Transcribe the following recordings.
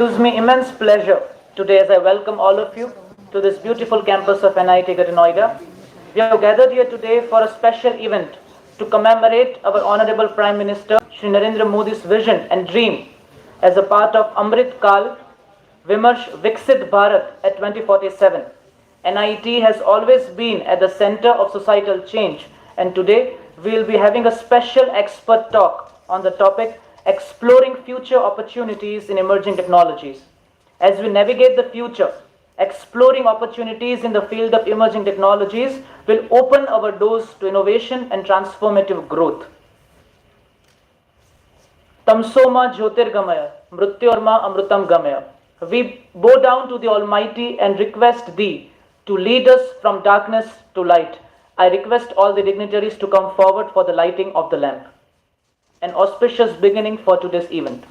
Gives me immense pleasure today as I welcome all of you to this beautiful campus of NIET at Noida. We have gathered here today for a special event to commemorate our Honorable Prime Minister Shri Narendra Modi's vision and dream as a part of Amrit Kaal, Vimarsh Vikasit Bharat at 2047. NIET has always been at the center of societal change, and today we will be having a special expert talk on the topic exploring future opportunities in emerging technologies. As we navigate the future, exploring opportunities in the field of emerging technologies will open our doors to innovation and transformative growth. Tamsoma Jyotirgamaya, Mrutyorma Amrutam Gamaya. We bow down to the Almighty and request Thee to lead us from darkness to light. I request all the dignitaries to come forward for the lighting of the lamp. An auspicious beginning for today's event.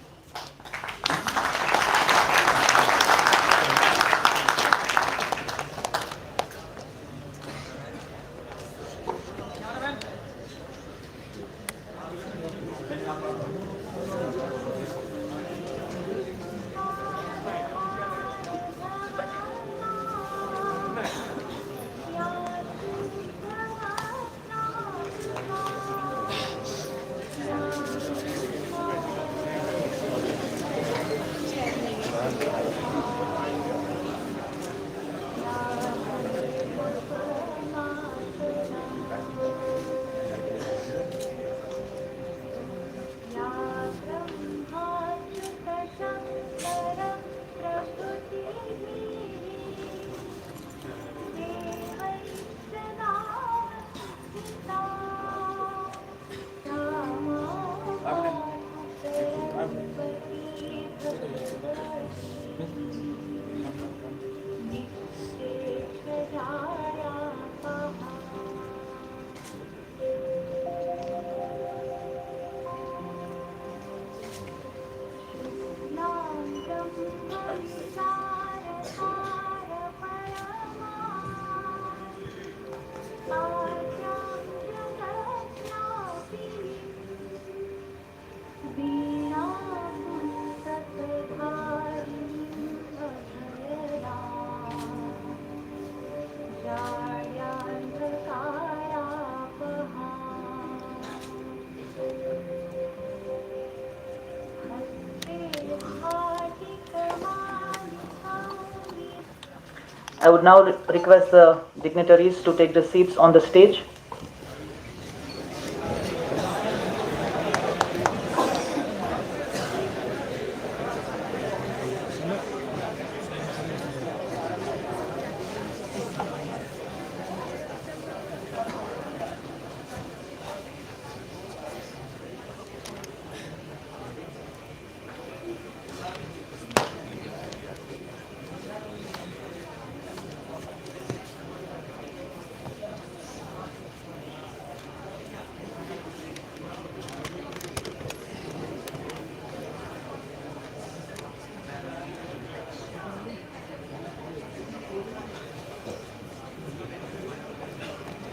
I would now request the dignitaries to take the seats on the stage.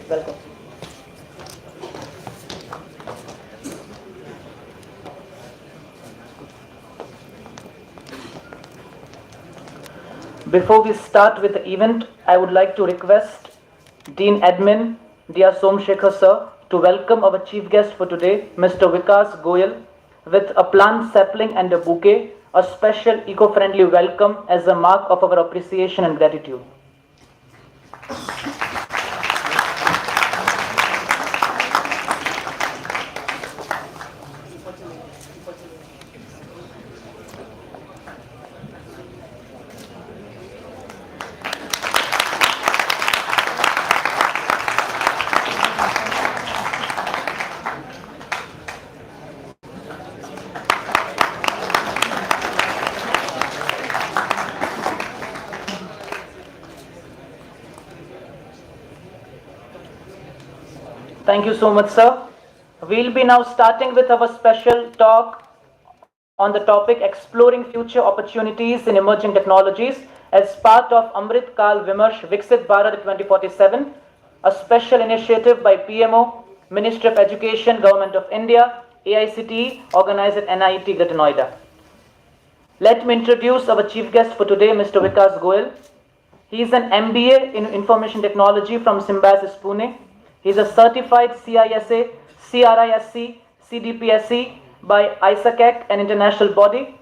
Welcome. Before we start with the event, I would like to request Dean Admin Dia Somshekhar sir to welcome our chief guest for today, Mr. Vikas Goyal, with a plant sapling and a bouquet, a special eco-friendly welcome as a mark of our appreciation and gratitude. Thank you so much, sir. We'll be now starting with our special talk on the topic exploring future opportunities in emerging technologies as part of Amrit Kaal Vimarsh Vikasit Bharat 2047, a special initiative by PMO, Ministry of Education, Government of India, AICTE, organized at NIET, Greater Noida. Let me introduce our chief guest for today, Mr. Vikas Goyal. He is an MBA in Information Technology from Symbiosis Pune. He is a certified CISA, CRISC, CDPSC by ISACAC, an international body.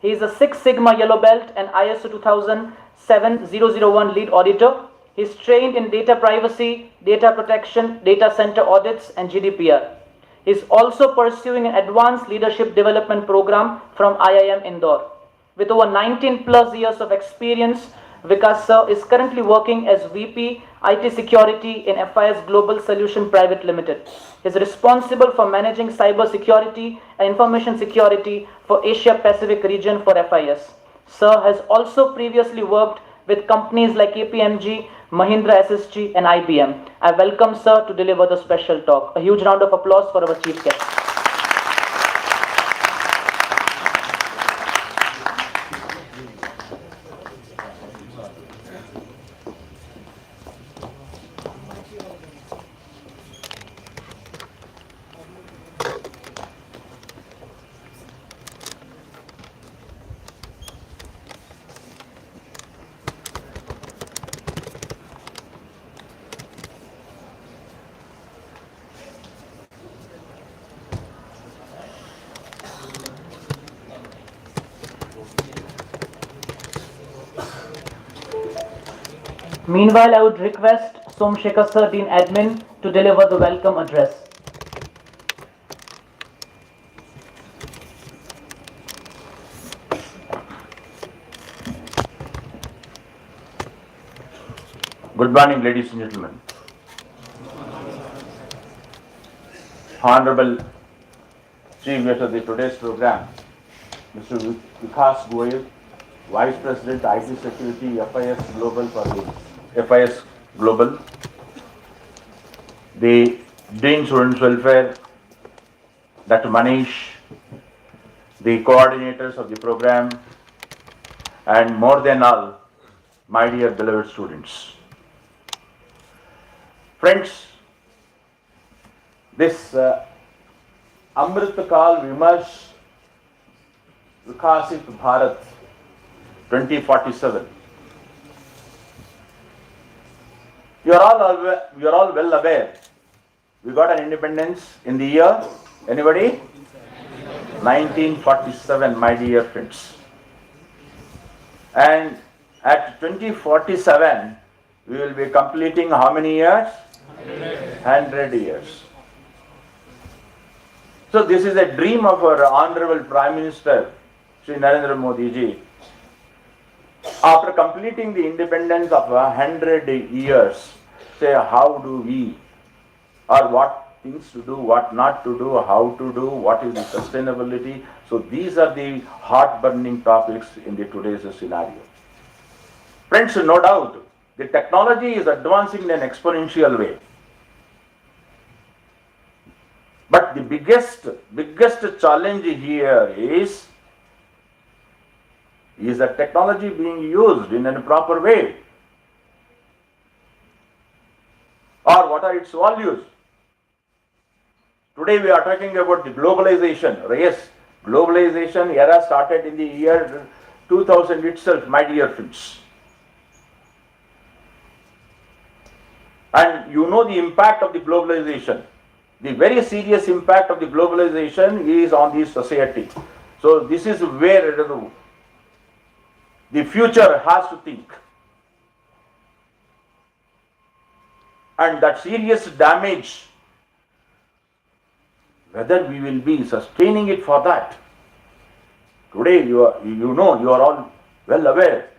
He is a Six Sigma Yellow Belt and ISO 27001 lead auditor. He is trained in data privacy, data protection, data center audits, and GDPR. He is also pursuing an advanced leadership development program from IIM Indore. With over 19 plus years of experience, Vikas sir is currently working as VP IT Security in FIS Global Solution Private Limited. He is responsible for managing cyber security and information security for Asia Pacific region for FIS. Sir has also previously worked with companies like KPMG, Mahindra SSG and IBM. I welcome sir to deliver the special talk. A huge round of applause for our chief guest. Meanwhile, I would request Somshekar sir, Dean Admin, to deliver the welcome address. Good morning, ladies and gentlemen. Honorable Chief Guest of today's program, Mr. Vikas Goyal, Vice President IT Security, FIS Global for the FIS Global, the Dean Students Welfare, Dr. Manish, the coordinators of the program, and more than all, my dear beloved students. Friends, this Amrit, Kaal, Vimarsh, Vikasit, Bharat 2047. You are all well aware. We got an independence in the year, anybody? 1947, my dear friends. And at 2047, we will be completing how many years? 100 years. So this is a dream of our Honorable Prime Minister, Shri Narendra Modi ji. After completing the independence of 100 years, say how do we, or what things to do, what not to do, how to do, what is the sustainability. So these are the heart-burning topics in the today's scenario. Friends, no doubt, the technology is advancing in an exponential way. But the biggest challenge here is the technology being used in a proper way? Or what are its values? Today we are talking about the globalization. Yes, globalization era started in the year 2000 itself, my dear friends. And you know the impact of the globalization. The very serious impact of the globalization is on the society. So this is where the future has to think. And that serious damage, whether we will be sustaining it for that. Today you are all well aware.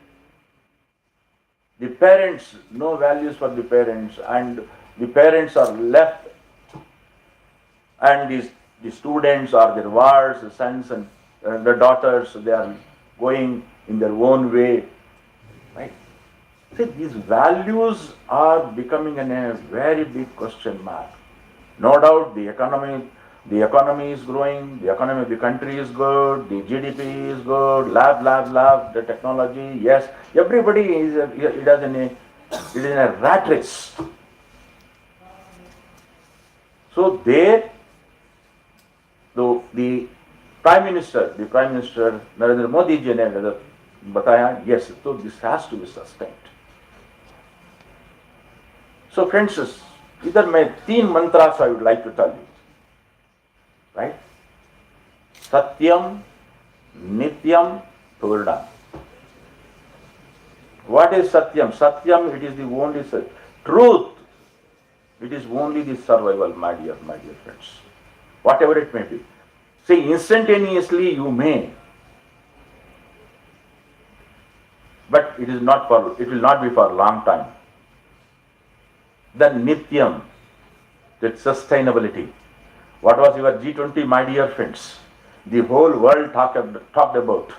The parents, no values for the parents, and the parents are left, and the students are their wards, the sons and the daughters, they are going in their own way. Right? See, these values are becoming a very big question mark. No doubt the economy is growing, the economy of the country is good, the GDP is good, lab, the technology, yes, everybody is in a rat race. So there, the the Prime Minister Narendra Modi ji ने बताया, yes, so this has to be sustained. So friends, इधर मैं 3 mantras I would like to tell you, right? Satyam, Nityam, Purnam. What is Satyam? Satyam, it is the only truth. It is only the survival, my dear friends. Whatever it may be. See, instantaneously you may, but it will not be for a long time. Then Nityam, that sustainability. What was your G20, my dear friends? The whole world talked about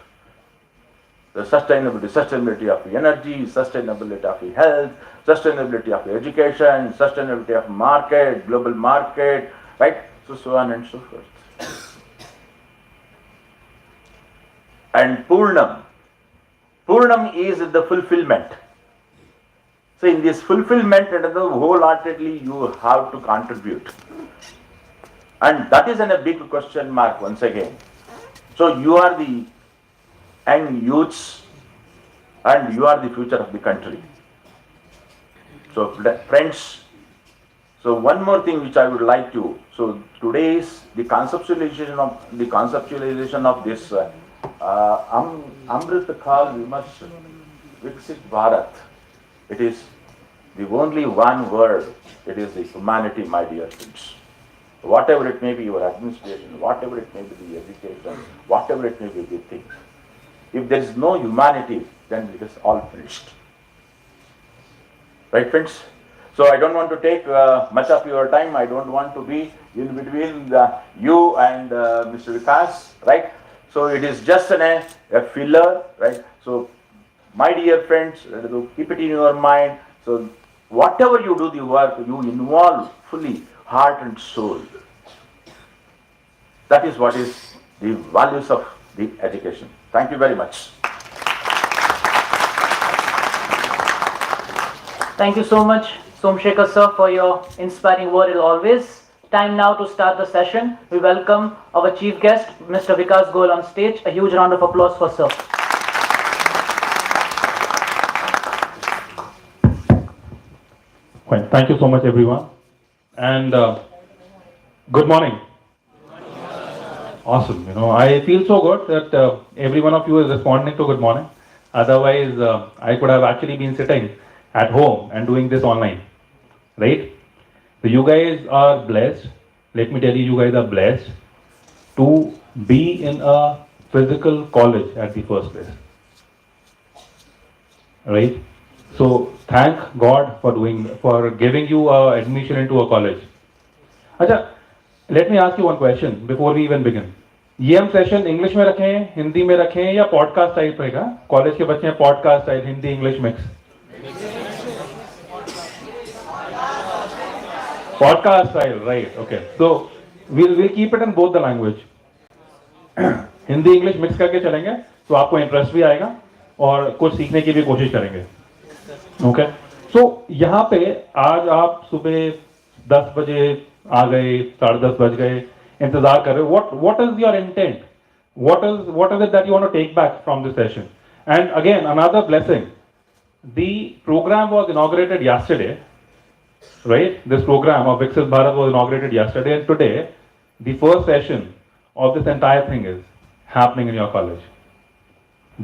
the sustainability of energy, sustainability of health, sustainability of education, sustainability of market, global market, right? So on and so forth. And Purnam is the fulfillment. So in this fulfillment, wholeheartedly you have to contribute. And that is a big question mark once again. So you are the young youths and you are the future of the country. So friends, so one more thing which I would like to, so today is the conceptualization of this Amrit, Kaal, Vimarsh, Vikasit, Bharat. It is the only one word. It is the humanity, my dear friends. Whatever it may be, your administration, whatever it may be, the education, whatever it may be, the thing. If there is no humanity, then it is all finished. Right, friends? So I don't want to take much of your time. I don't want to be in between you and Mr. Vikas, right? So it is just a filler, right? So my dear friends, keep it in your mind. So whatever you do the work, you involve fully heart and soul. That is what is the values of the education. Thank you very much. Thank you so much, Somshekar sir, for your inspiring word as always. Time now to start the session. We welcome our chief guest, Mr. Vikas Goyal, on stage. A huge round of applause for sir. Fine. Thank you so much, everyone. And good morning. Awesome. I feel so good that every one of you is responding to good morning. Otherwise, I could have actually been sitting at home and doing this online, right? So you guys are blessed. Let me tell you, you guys are blessed to be in a physical college at the first place, right? So thank God for giving you admission into a college. Acha, let me ask you one question before we even begin. ये हम session English में रखें, हिंदी में रखें या podcast type रहेगा? College के बच्चे हैं podcast type, Hindi English mix. Podcast style, right? Okay. So we'll keep it in both the language. Hindi English mix करके चलेंगे, तो आपको इंटरेस्ट भी आएगा और कुछ सीखने की भी कोशिश करेंगे. ओके. सो यहाँ पे आज आप सुबह 10 बजे आ गए, 10:30 बज गए, इंतजार कर रहे हो. What is your intent? What is it that you want to take back from this session? And again, another blessing. The program was inaugurated yesterday. Right? This program of Vikasit Bharat was inaugurated yesterday, and today, the first session of this entire thing is happening in your college.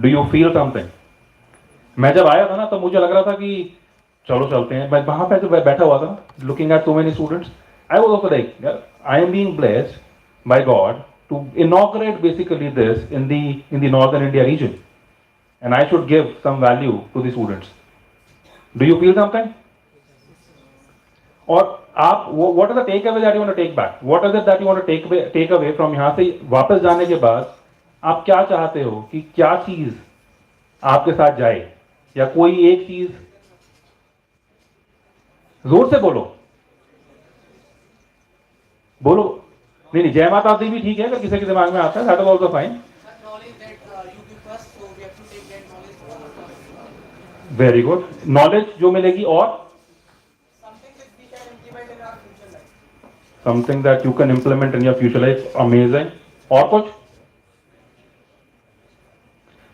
Do you feel something? मैं जब आया था ना, तो मुझे लग रहा था कि चलो चलते हैं. मैं वहाँ पे जो बैठा हुआ था, looking at so many students, I was also like, I am being blessed by God to inaugurate basically this in the Northern India region, and I should give some value to the students. Do you feel something? और आप what is the takeaway that you want to take back? What is it that you want to take away from यहाँ से वापस जाने के बाद आप क्या चाहते हो कि क्या चीज आपके साथ जाए, या कोई एक चीज? जोर से बोलो. नहीं, जय माता दी भी ठीक है अगर किसी के दिमाग में आता है, that is also fine. Very good. Knowledge जो मिलेगी और something that you can implement in your future life. Amazing. और कुछ?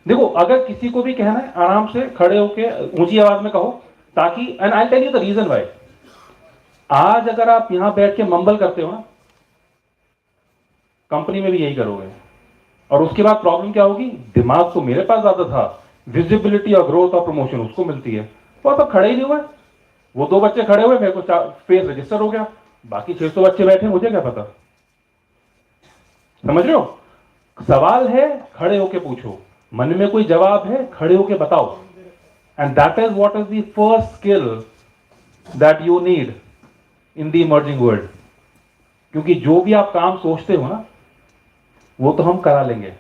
देखो, अगर किसी को भी कहना है आराम से खड़े होके ऊंची आवाज में कहो, ताकि and I tell you the reason why. आज अगर आप यहां बैठ के मंबल करते हो ना, कंपनी में भी यही करोगे, और उसके बाद प्रॉब्लम क्या होगी? दिमाग तो मेरे पास ज्यादा था, विजिबिलिटी और ग्रोथ और प्रमोशन उसको मिलती है, वो तो खड़े ही नहीं हुए। वो 2 बच्चे खड़े हुए, मेरे को फेस रजिस्टर हो गया, बाकी 600 बच्चे बैठे, मुझे क्या पता। समझ रहे हो? सवाल है, खड़े होके पूछो, मन में कोई जवाब है, खड़े होके बताओ। And that is what is the first skill that you need in the emerging world. क्योंकि जो भी आप काम सोचते हो ना, वो तो हम करा लेंगे,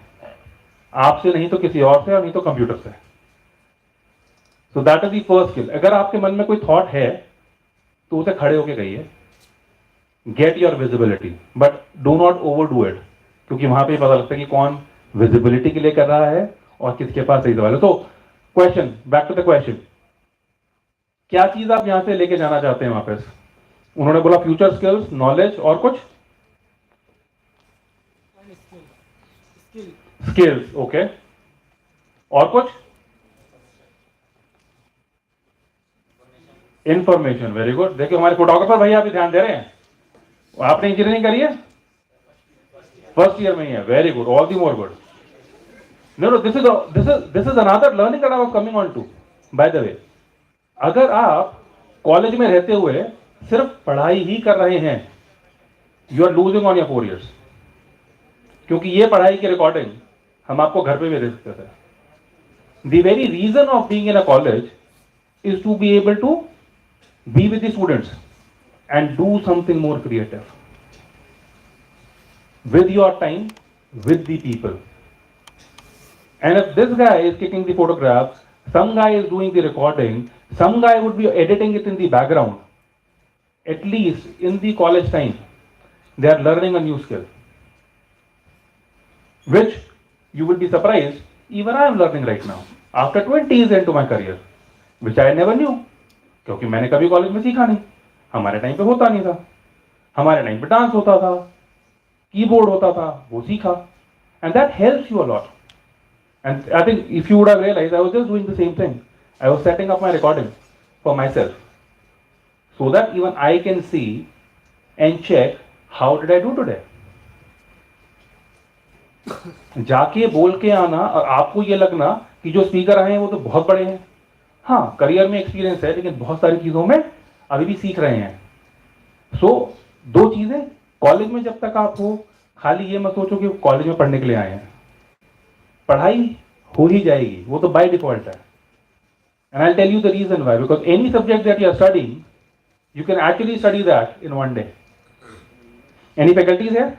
आपसे नहीं तो किसी और से, और नहीं तो कंप्यूटर से। So that is the first skill. अगर आपके मन में कोई थॉट है तो उसे खड़े होके कहिए, get your visibility, but do not over do it, क्योंकि वहां पे पता लगता है कि कौन विजिबिलिटी के लिए कर रहा है और किसके पास सही सवाल है। तो question, back to the question, क्या चीज आप यहां से लेके जाना चाहते हैं वापस? उन्होंने बोला फ्यूचर स्किल्स, नॉलेज और कुछ स्किल्स, ओके, और कुछ इंफॉर्मेशन। Very good. देखिए हमारे फोटोग्राफर भैया अभी ध्यान दे रहे हैं। आपने इंजीनियरिंग करी है? फर्स्ट ईयर में ही है। Very good, all the more good. No, this is another learning that I was coming on to, by the way. अगर आप कॉलेज में रहते हुए सिर्फ पढ़ाई ही कर रहे हैं, you are losing on your 4 years, क्योंकि ये पढ़ाई की रिकॉर्डिंग हम आपको घर पे भी दे सकते थे। The very reason of being in a college is to be able to be with the students and do something more creative with your time, with the people. And if this guy is taking the photographs, some guy is doing the recording, some guy would be editing it in the background, at least in the college time they are learning a new skill, which you will be surprised even I am learning right now after 20 years into my career, which I never knew, क्योंकि मैंने कभी college में सीखा नहीं। हमारे time पे होता नहीं था, हमारे टाइम पे डांस होता था, कीबोर्ड होता था, वो सीखा, and that helps you a lot. And I think if you would have realised, I was just doing the same thing, I was setting up my recording for myself, so that even I can see and check how did I do today. जाके बोल के आना और आपको ये लगना कि जो स्पीकर आए हैं वो तो बहुत बड़े हैं। हाँ, करियर में एक्सपीरियंस है, लेकिन बहुत सारी चीजों में अभी भी सीख रहे हैं। सो 2 चीजें, कॉलेज में जब तक आप हो, खाली ये मत सोचो कि कॉलेज में पढ़ने के लिए आए हैं, पढ़ाई हो ही जाएगी, वो तो बाय डिफॉल्ट है। And I tell you the reason why, because any subject that you are studying, you can actually study that in 1 day. Any faculties है?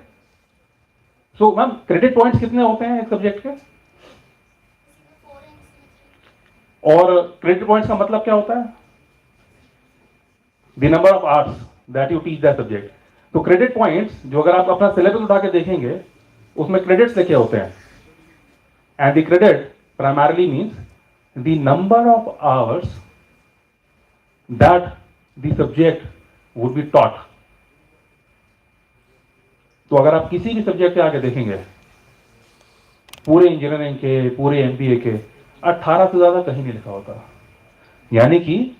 सो मैम, क्रेडिट पॉइंट्स कितने होते हैं एक सब्जेक्ट के? और क्रेडिट पॉइंट्स का मतलब क्या होता है? The number of hours that you teach that subject. तो क्रेडिट पॉइंट्स, जो अगर आप अपना सिलेबस उठा के देखेंगे, उसमें क्रेडिट्स लिखे होते हैं, and the credit primarily means the number of hours that the subject would be taught. तो अगर आप किसी भी सब्जेक्ट पे आके देखेंगे, पूरे इंजीनियरिंग के, पूरे एमबीए के, 18 से ज्यादा कहीं नहीं लिखा होता। यानी कि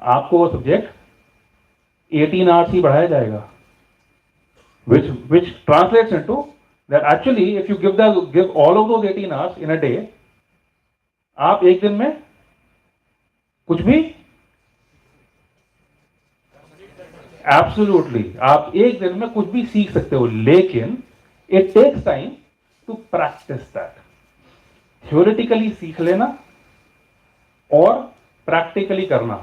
आपको वो सब्जेक्ट 18 आवर्स ही बढ़ाया जाएगा, which translates into that actually if you give all of those 18 hours in a day, आप एक दिन में कुछ भी, एब्सोल्युटली आप एक दिन में कुछ भी सीख सकते हो, लेकिन it takes time to practise that. Theoretically सीख लेना और प्रैक्टिकली करना,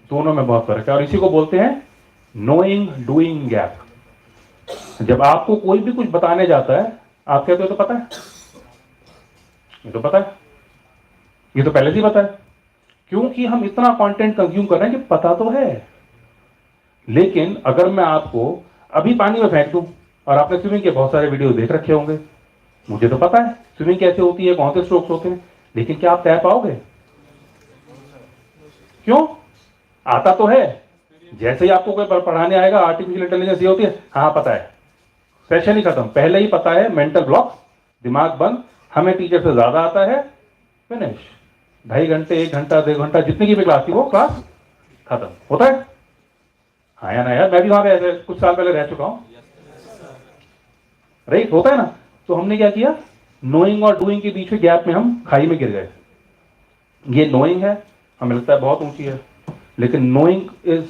दोनों में बहुत फर्क है, और इसी को बोलते हैं नोइंग डूइंग गैप। जब आपको कोई भी कुछ बताने जाता है, आप कहते हो तो पता है, ये तो पता है, ये तो पहले से ही पता है, क्योंकि हम इतना कंटेंट कंज्यूम कर रहे हैं कि पता तो है। लेकिन अगर मैं आपको अभी पानी में फेंक दूं, और आपने स्विमिंग के बहुत सारे वीडियो देख रखे होंगे, मुझे तो पता है स्विमिंग कैसे होती है, कौन से स्ट्रोक्स होते हैं, लेकिन क्या आप तैर पाओगे? क्यों? आता तो है। जैसे ही आपको कोई पढ़ाने आएगा आर्टिफिशियल इंटेलिजेंस ये होती है, हाँ पता है, सेशन ही खत्म, पहले ही पता है, मेंटल ब्लॉक, दिमाग बंद, हमें टीचर से ज्यादा आता है, फिनिश। 2.5 घंटे, 1 घंटा, 1.5 घंटा, जितनी की भी क्लास थी वो क्लास खत्म। होता है? हाँ या ना यार, मैं भी वहां पे ऐसे कुछ साल पहले रह चुका हूँ, राइट? होता है ना? तो हमने क्या किया, नोइंग और डूइंग के बीच में गैप में हम खाई में गिर गए। ये नोइंग है, हमें लगता है बहुत ऊंची है, लेकिन knowing is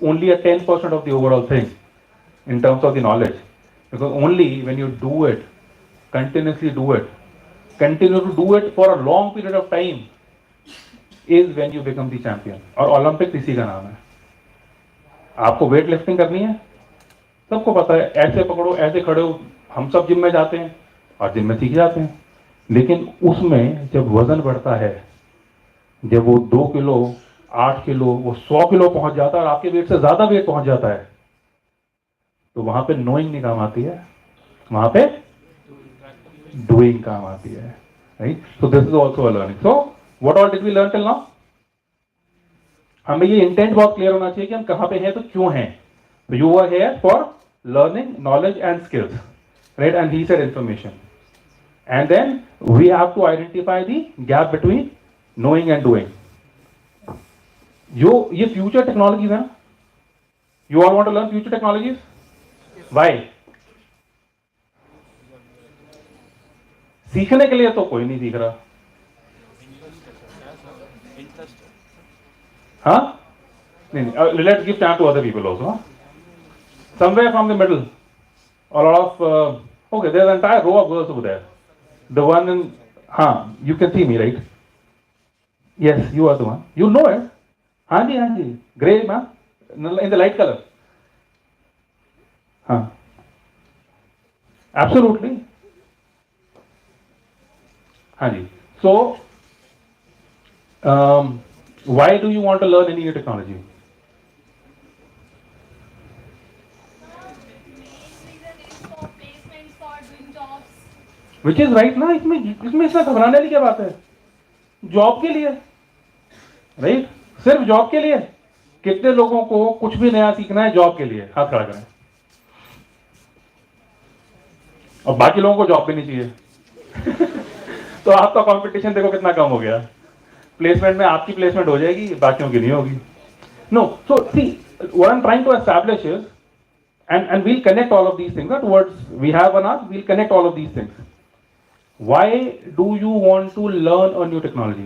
only a 10% of the overall thing in terms of the knowledge, because only when you do it, continuously do it, continue to do it for a long period of time is when you become the champion. और Olympic इसी का नाम है। आपको weight lifting करनी है, सबको पता है, ऐसे पकड़ो, ऐसे खड़े हो, हम सब जिम में जाते हैं और जिम में सीख जाते हैं। लेकिन उसमें जब वजन बढ़ता है, जब वो 2 किलो, 8 किलो, वो 100 किलो पहुंच जाता है और आपके वेट से ज्यादा वेट पहुंच जाता है, तो वहां पे नोइंग नहीं काम आती है, वहां पे डूइंग काम आती है, right? So this is also a learning. So what all did we learn till now? हमें ये इंटेंट बहुत क्लियर होना चाहिए कि हम कहां पे हैं, तो क्यों हैं। So you are here for learning, knowledge and skills, right? And he said information. And then we have to identify the gap between knowing and doing. ये future technologies है ना? You all want to learn future technologies? Why? सीखने के लिए तो कोई नहीं सीख रहा। हाँ? नहीं, let's give chance to other people also. Huh? Somewhere from the middle, a lot of okay, there's an entire row of girls over there. The one in, you can see me, right? Yes, you are the one. You know it. हाँ जी, grey ma'am, in the light color. हाँ, absolutely. हाँ जी. So, why do you want to learn any new technology? Which is right ना, इसमें इतना घबराने वाली क्या बात है? जॉब के लिए, राइट? सिर्फ जॉब के लिए। कितने लोगों को कुछ भी नया सीखना है जॉब के लिए? हाथ खड़ा करें। और बाकी लोगों को जॉब भी नहीं चाहिए। तो आपका कंपटीशन देखो कितना कम हो गया। प्लेसमेंट में आपकी प्लेसमेंट हो जाएगी, बाकियों की नहीं होगी। No, so see what I am trying to establish is, and we'll connect all of these things towards, we have an hour, we'll connect all of these things. Why do you want to learn a new technology?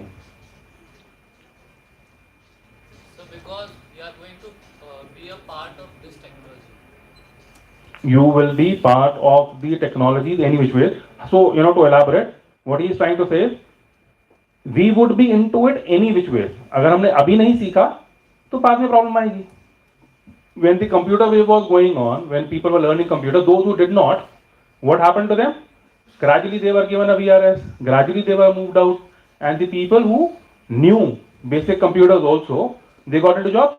So because we are going to be a part of this technology. You will be part of the technologies any which way. So, to elaborate, what he is trying to say is, we would be into it any which way. अगर हमने अभी नहीं सीखा तो बाद में problem आएगी. When the computer wave was going on, when people were learning computer, those who did not, what happened to them? Gradually they were given a VRS, gradually they were moved out, and the people who knew basic computers also, they got into jobs.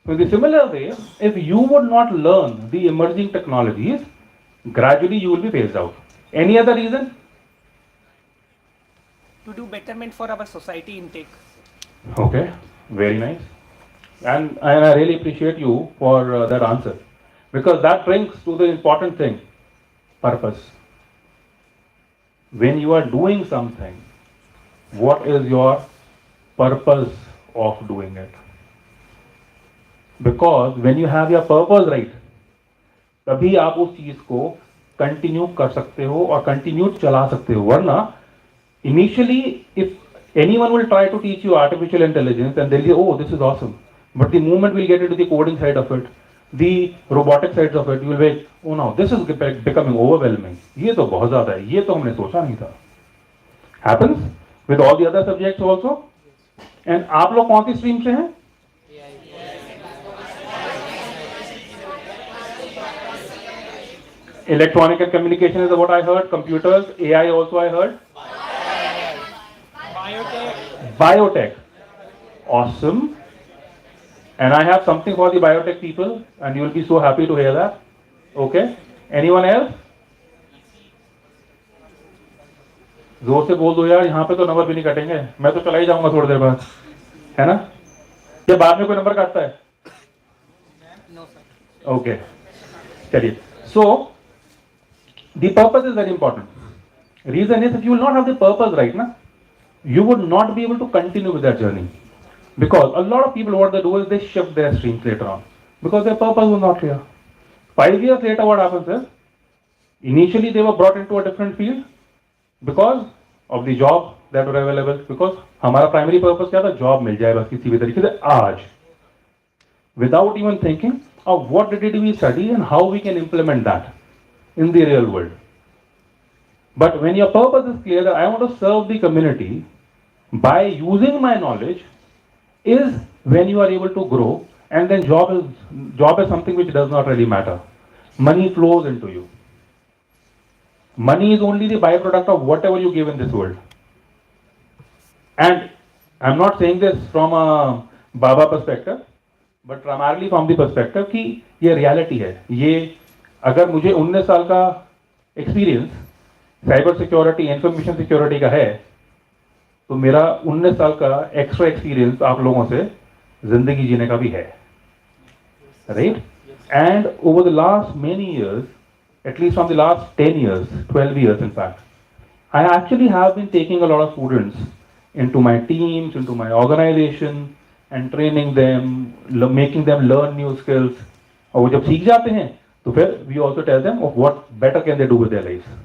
So in the similar way, if you would not learn the emerging technologies, gradually you will be phased out. Any other reason? To do betterment for our society intake. Okay, very nice. And I really appreciate you for that answer, because that brings to the important thing, purpose. When you are doing something, what is your purpose of doing it? Because when you have your purpose right, तभी आप उस चीज को continue कर सकते हो और continue चला सकते हो. वरना initially if anyone will try to teach you artificial intelligence and they'll say, oh, this is awesome. But the moment we'll get into the coding side of it, the robotic sides of it, you will be, oh no, this is becoming overwhelming. ये तो बहुत ज़्यादा है, ये तो हमने सोचा नहीं था. Happens with all the other subjects also. And आप लोग कौन सी स्ट्रीम से हैं? Electronic and communication is what I heard. Computers, AI also I heard. Biotech. Awesome. And I have something for the biotech people, and you will be so happy to hear that. Okay? Anyone else? जोर से बोल दो यार, यहाँ पे तो number भी नहीं कटेंगे, मैं तो चला ही जाऊंगा थोड़ी देर बाद, है ना? ये बाद में कोई नंबर काटता है? No, sir. Okay. चलिए. So, the purpose is very important. Reason is, if you will not have the purpose right now, you would not be able to continue with that journey. Because a lot of people, what they do is they shift their streams later on because their purpose was not clear. 5 years later, what happens is, initially they were brought into a different field because of the job that were available. Because हमारा primary purpose क्या था? Job मिल जाए बस किसी भी तरीके से आज. Without even thinking of what did we study and how we can implement that in the real world. But when your purpose is clear that I want to serve the community by using my knowledge, is when you are able to grow, and then job is something which does not really matter. Money flows into you. Money is only the byproduct of whatever you give in this world. And I'm not saying this from a Baba perspective, but primarily from the perspective कि ये reality है. ये अगर मुझे 19 साल का experience cyber security information security का है, तो मेरा 19 साल का एक्स्ट्रा एक्सपीरियंस आप लोगों से जिंदगी जीने का भी है, right? And over the last many years, at least from the last 10 years, 12 years in fact, I actually have been taking a lot of students into my teams, into my organization and training them, making them learn new skills. और वो जब सीख जाते हैं तो फिर we also tell them of what better can they do with their lives,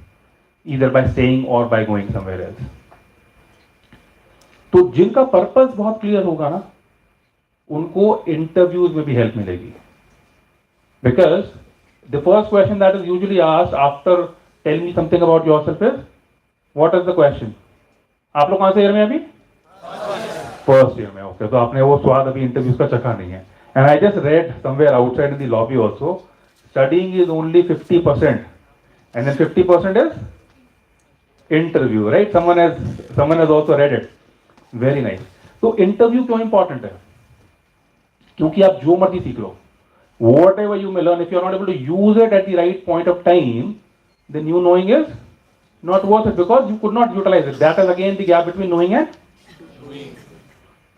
either by staying or by going somewhere else. तो जिनका पर्पस बहुत क्लियर होगा ना, उनको इंटरव्यूज में भी हेल्प मिलेगी. Because the first question that is usually asked after tell me something about yourself is what is the question. आप लोग कौन से ईयर में अभी? फर्स्ट ईयर में. ओके, तो आपने वो स्वाद अभी इंटरव्यूज का चखा नहीं है. And I just read somewhere outside in the lobby also, studying is only 50% and then 50% is interview, right? Someone has also read it. Very nice. तो interview क्यों important है? क्योंकि आप जो मर्जी सीख लो, whatever you may learn, if you are not able to use it at the right point of time, then you knowing is not worth it because you could not utilize it. That is again the gap between knowing and doing.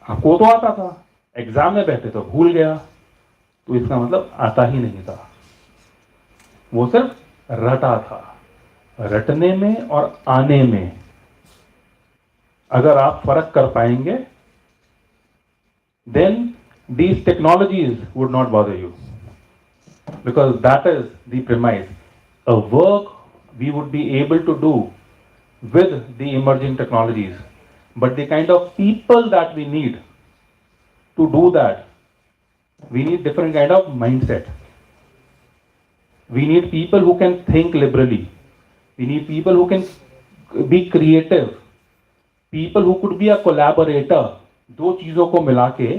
आपको तो आता था, exam में बैठे तो भूल गया, तो इसका मतलब आता ही नहीं था, वो सिर्फ रटा था. रटने में और आने में अगर आप फर्क कर पाएंगे, then these technologies would not bother you, because that is the premise. A work we would be able to do with the emerging technologies, but the kind of people that we need to do that, we need different kind of mindset. We need people who can think liberally. We need people who can be creative. People who could be a collaborator. दो चीजों को मिला के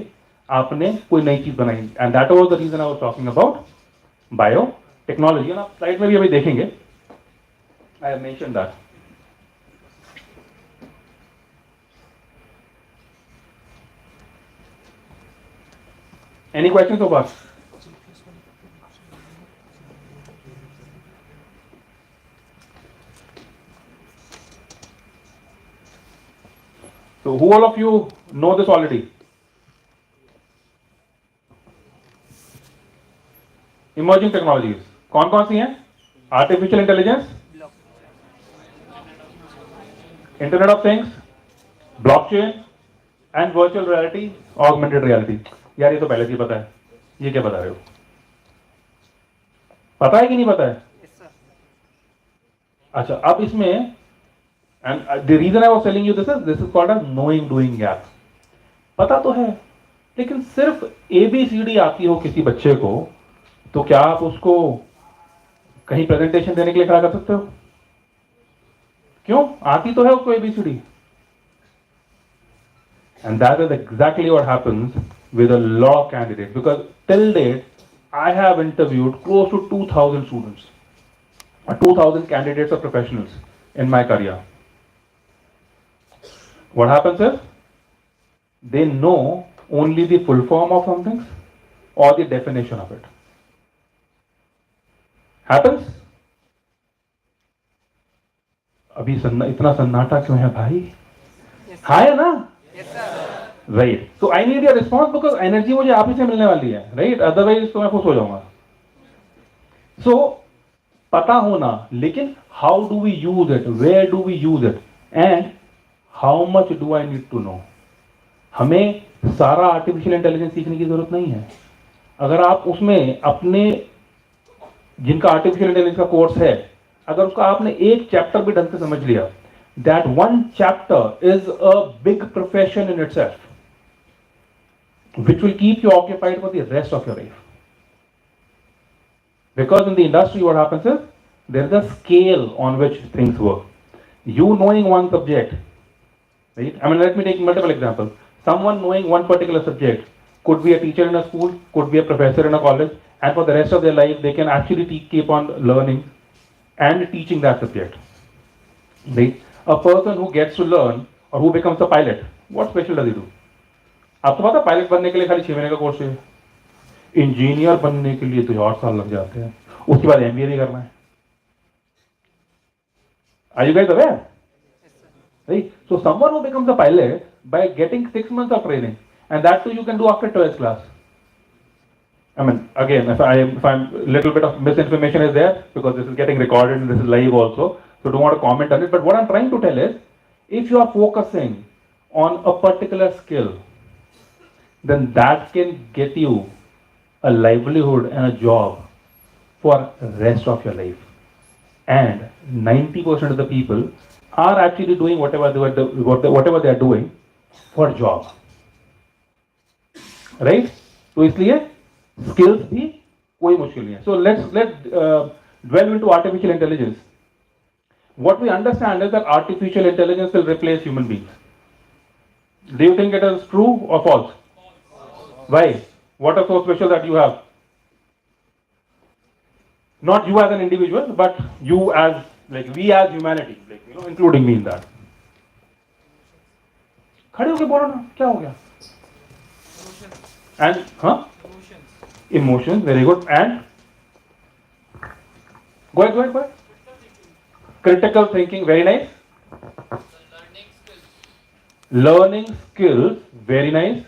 आपने कोई नई चीज बनाई. And that was the reason I was talking about biotechnology. और आप स्लाइड में भी अभी देखेंगे, I have mentioned that. Any questions so far? So who all of you know this already? Emerging technologies कौन कौन सी हैं? Artificial intelligence, Internet of Things, blockchain and virtual reality, augmented reality. यार ये तो पहले से ही पता है, ये क्या बता रहे हो? पता है कि नहीं पता है? अच्छा, अब इसमें and the reason I was telling you this is called a knowing doing gap. पता तो है, लेकिन सिर्फ ABCD आती हो किसी बच्चे को, तो क्या आप उसको कहीं प्रेजेंटेशन देने के लिए खड़ा कर सकते हो? क्यों? आती तो है उसको ABCD. And that is exactly what happens with a lot of candidates, because till date I have interviewed close to 2,000 students, or 2,000 candidates or professionals in my career. What happens is they know only the full form of something or the definition of it. Happens? अभी इतना सन्नाटा क्यों है भाई? है ना? Right. So I need your response, because energy मुझे आप ही से मिलने वाली है, राइट? अदरवाइज तो मैं खुश हो जाऊंगा. सो पता होना, लेकिन how do we use it, where do we use it, and how much do I need to know. हमें सारा आर्टिफिशियल इंटेलिजेंस सीखने की जरूरत नहीं है. अगर आप उसमें अपने, जिनका आर्टिफिशियल इंटेलिजेंस का कोर्स है, अगर उसका आपने एक चैप्टर भी ढंग से समझ लिया, that one chapter is a big profession in itself, which will keep you occupied for the rest of your life. Because in the industry, what happens is there is a scale on which things work. You knowing one subject, right? I mean, let me take multiple examples. Someone knowing one particular subject could be a teacher in a school, could be a professor in a college, and for the rest of their life, they can actually keep on learning and teaching that subject. Right? A person who gets to learn or who becomes a pilot, what special does he do? आपको पता pilot बनने के लिए खाली 6 महीने का course है. Engineer बनने के लिए तो 8 साल लग जाते हैं, उसके बाद एमबीए भी करना है. Are you guys aware? Right? So someone who becomes a pilot by getting 6 months of training, and that too you can do after 12th class. I mean, again, if I'm little bit of misinformation is there because this is getting recorded and this is live also, so don't want to comment on it. But what I'm trying to tell is, if you are focusing on a particular skill, then that can get you a livelihood and a job for the rest of your life. And 90% of the people are actually doing whatever they are doing for job. Right? तो इसलिए skills भी कोई मुश्किल नहीं है. So let's dwell into artificial intelligence. What we understand is that artificial intelligence will replace human beings. Do you think it is true or false? Why? What is so special that you have? Not you as an individual, but you as, like, we as humanity, like, you know, including me in that. खड़े होके बोलो ना, क्या हो गया? And, huh? Emotions, very good. And go ahead. Critical thinking, very nice. Learning skills, very nice.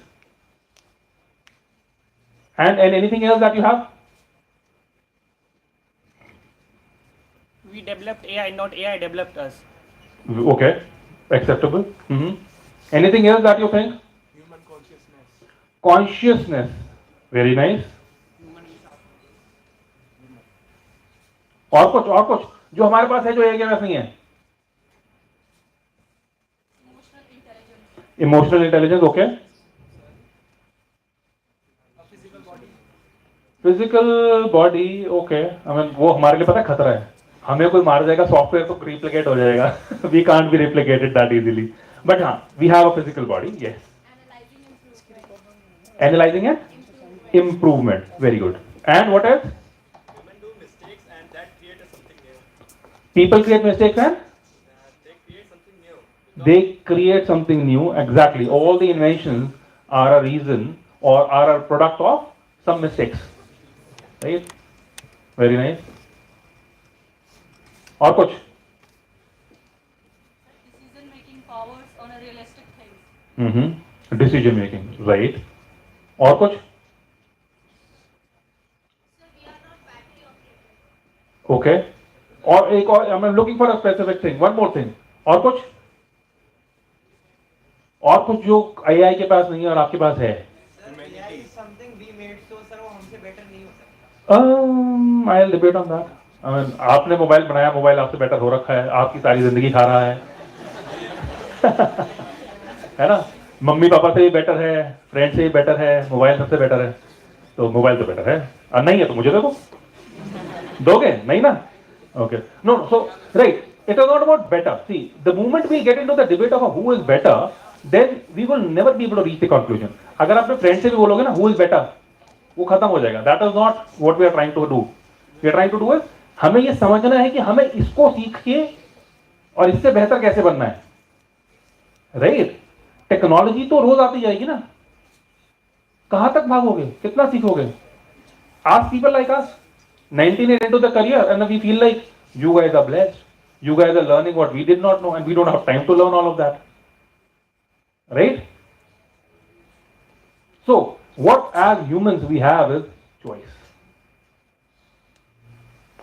And anything else that you have? We developed AI, not AI developed us. Okay, acceptable. Anything else that you think? Human consciousness. Consciousness, very nice. और कुछ जो हमारे पास है जो एक पास नहीं है. Emotional intelligence, okay. Physical body, okay. I mean, वो हमारे लिए पता है खतरा है. हमें कोई मार जाएगा, सॉफ्टवेयर तो replicate हो जाएगा. We can't be replicated that easily. But हाँ, we have a physical body, yes. Analyzing and improvement, very good. And what else? Human do mistakes and that creates something new. People create mistakes and They create something new. they create something new. Exactly. All the inventions are a reason or are a product of some mistakes. Right? Very nice. और कुछ? Decision making powers on a realistic things. Decision making, right? और कुछ? Okay. और एक और, I'm looking for a specific thing. One more thing. और कुछ? और कुछ जो AI के पास नहीं है और आपके पास है? AI is something we made, so sir वो हमसे better नहीं हो सकता. I'll debate on that. I mean, आपने मोबाइल बनाया, मोबाइल आपसे बेटर हो रखा है, आपकी सारी जिंदगी खा रहा है. है ना? मम्मी पापा से भी बेटर है, फ्रेंड से भी बेटर है, मोबाइल सबसे बेटर है. तो मोबाइल तो बेटर है. नहीं है तो मुझे दे दो. दोगे? नहीं ना? Okay. No, so right. It is not about better. See, the moment we get into the debate of who is better, then we will never be able to reach the conclusion. अगर अपने friend से भी बोलोगे ना who is better, वो खत्म हो जाएगा. That is not what we are trying to do. We are trying to do is हमें ये समझना है कि हमें इसको सीख के और इससे बेहतर कैसे बनना है. राइट? टेक्नोलॉजी तो रोज आती जाएगी ना. कहां तक भागोगे? कितना सीखोगे? Ask people like us. 19 years into the career and we feel like you guys are blessed. You guys are learning what we did not know and we don't have time to learn all of that. Right? So, what as humans we have is choice.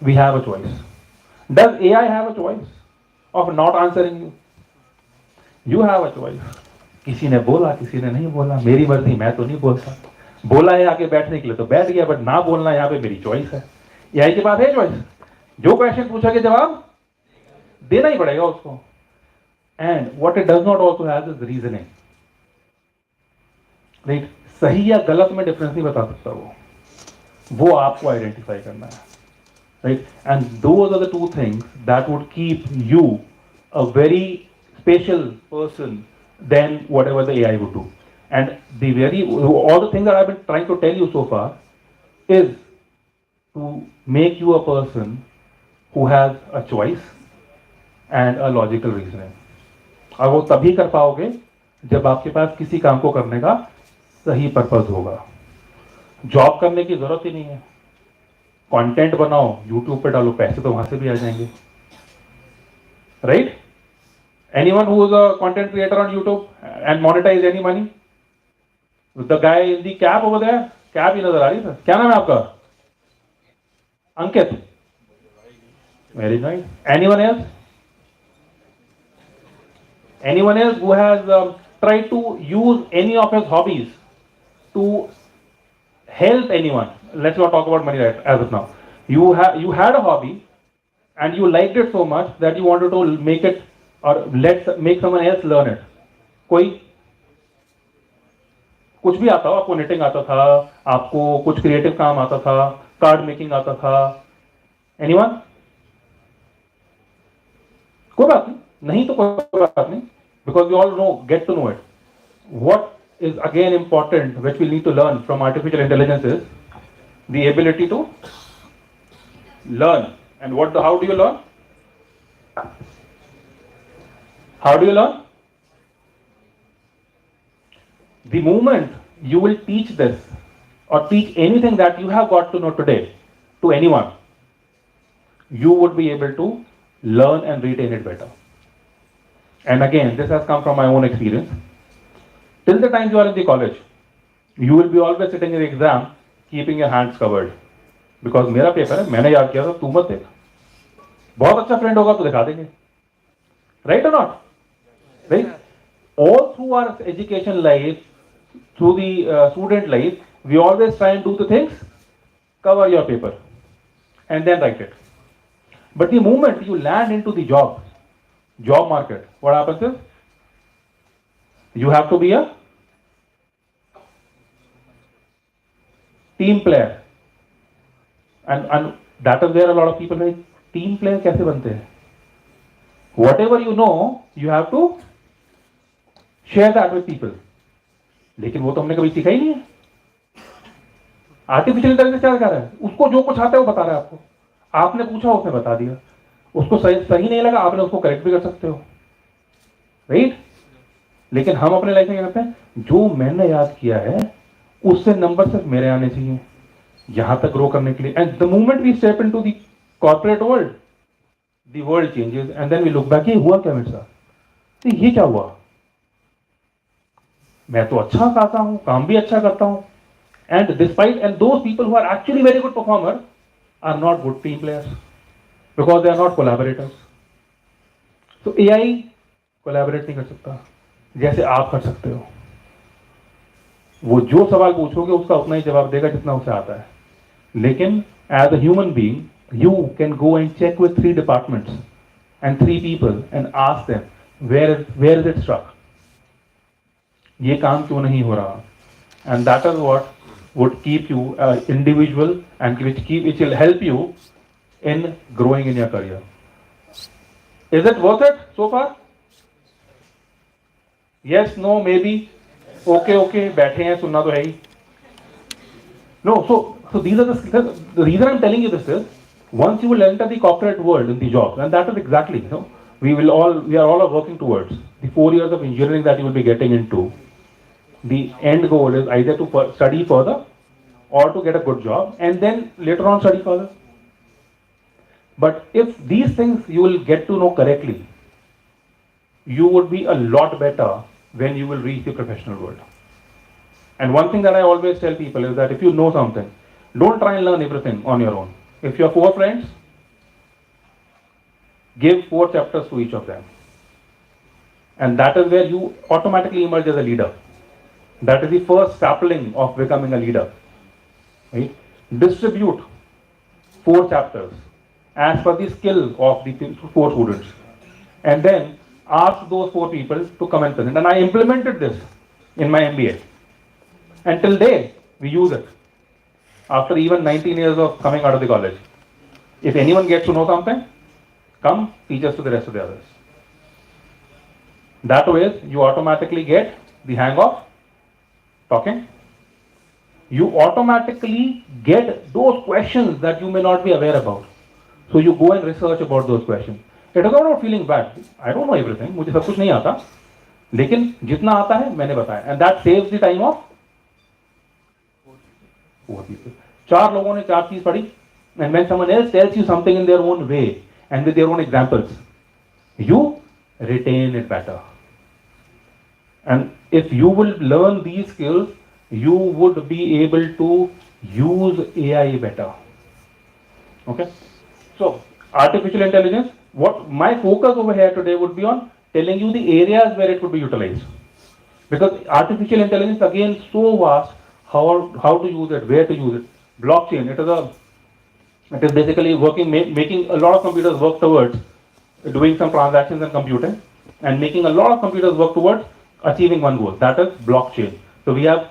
We have a choice. Does AI have a choice of not answering you? You have a choice. किसी ने बोला, किसी ने नहीं बोला, मेरी मर्जी, मैं तो नहीं बोलता। बोला है आगे बैठने के लिए तो बैठ गया, बट ना बोलना यहाँ पे मेरी चॉइस है। एआई के पास है चॉइस, जो क्वेश्चन पूछोगे जवाब देना ही पड़ेगा उसको। And what it does not also has is reasoning, right? सही या गलत में डिफरेंस नहीं बता सकता वो आपको आइडेंटिफाई करना है, right? And those are the two things that would keep you a very special person than whatever the AI would do. And all the things that I've been trying to tell you so far is to make you a person who has a choice and a logical reasoning. और वो तभी कर पाओगे जब आपके पास किसी काम को करने का सही पर्पस होगा। जॉब करने की जरूरत ही नहीं है, कंटेंट बनाओ, यूट्यूब पे डालो, पैसे तो वहां से भी आ जाएंगे, right? Anyone who is a content creator on YouTube and monetize any money? The guy in the cap over there, cap ही नजर आ रही है। क्या नाम है आपका? अंकित। Very nice. Anyone else? Anyone else who has tried to use any of his hobbies to help anyone? Let's not talk about money right as of now. You had a hobby and you liked it so much that you wanted to make it or make someone else learn it. कोई कुछ भी आता हो, आपको netting आता था, आपको कुछ क्रिएटिव काम आता था, कार्ड मेकिंग आता था, एनीवन? कोई बात नहीं तो कोई बात नहीं, because you all know, get to know it. What is again important which we need to learn from artificial intelligence is the ability to learn. And what, how do you learn? How do you learn? The moment you will teach this or teach anything that you have got to know today to anyone, you would be able to learn and retain it better. And again, this has come from my own experience. Till the time you are in the college, you will be always sitting in the exam keeping your hands covered. Because मेरा paper है, मैंने याद किया था, तू मत देख। बहुत अच्छा फ्रेंड होगा तो दिखा देंगे, right or not? Right? All through our education life, through the student life, we always try and do the things, cover your paper, and then write it. But the moment you land into the job market, what happens is, you have to be a team player. And that is where a lot of people like, team player कैसे बनते हैं? Whatever you know, you have to share that with people. लेकिन वो तो हमने कभी सीखा ही नहीं है. आर्टिफिशियल इंटेलिजेंस क्या कर रहा है? उसको जो कुछ आता है वो बता रहा है आपको. आपने पूछा, उसने बता दिया. उसको सही नहीं लगा, आपने उसको करेक्ट भी कर सकते हो, राइट? लेकिन हम अपने लाइफ में क्या करते हैं? जो मैंने याद किया है उससे नंबर सिर्फ मेरे आने चाहिए यहां तक ग्रो करने के लिए. And the moment we step into the corporate world, the world changes and then we look back, ये हुआ क्या मेरे साथ? तो ये क्या हुआ? मैं तो अच्छा गाता हूं, काम भी अच्छा करता हूं. And despite, and those people who are actually very good performer are not good team players because they are not collaborators. तो एआई कोलैबोरेट नहीं कर सकता जैसे आप कर सकते हो. वो जो सवाल पूछोगे उसका उतना ही जवाब देगा जितना उसे आता है. लेकिन as a human being you can go and check with 3 departments and 3 people and ask them where is it stuck, ये काम क्यों नहीं हो रहा. and that is what would keep you individual and which will help you in growing in your career. Is it worth it so far? Yes, no, maybe, okay, बैठे हैं, सुनना तो है ही. No, so these are the reason I'm telling you this is, once you will enter the corporate world in the job, and that is exactly, we are all working towards the 4 years of engineering that you will be getting into. The end goal is either to study further or to get a good job and then later on study further. But if these things you will get to know correctly, you would be a lot better when you will reach the professional world. And one thing that I always tell people is that if you know something, don't try and learn everything on your own. If you have 4 friends, give 4 chapters to each of them. And that is where you automatically emerge as a leader. That is the first sapling of becoming a leader. Right? Distribute 4 chapters as per the skill of the 4 students. And then ask those 4 people to come and present. And I implemented this in my MBA. And till day, we use it. After even 19 years of coming out of the college. If anyone gets to know something, come teach us to the rest of the others. That way, you automatically get the hang of talking. You automatically get those questions that you may not be aware about. So you go and research about those questions. It is not about feeling bad. I don't know everything. मुझे सब कुछ नहीं आता. लेकिन जितना आता है मैंने बताया. And that saves the time of 4 people. 4 लोगों ने 4 चीज पढ़ी. And when someone else tells you something in their own way and with their own examples, you retain it better. And if you will learn these skills, you would be able to use AI better. Okay? So, artificial intelligence, what my focus over here today would be on telling you the areas where it could be utilized. Because artificial intelligence again so vast, how to use it, where to use it. Blockchain, it is basically working, making a lot of computers work towards doing some transactions and computing, and making a lot of computers work towards achieving one goal. That is blockchain. So we have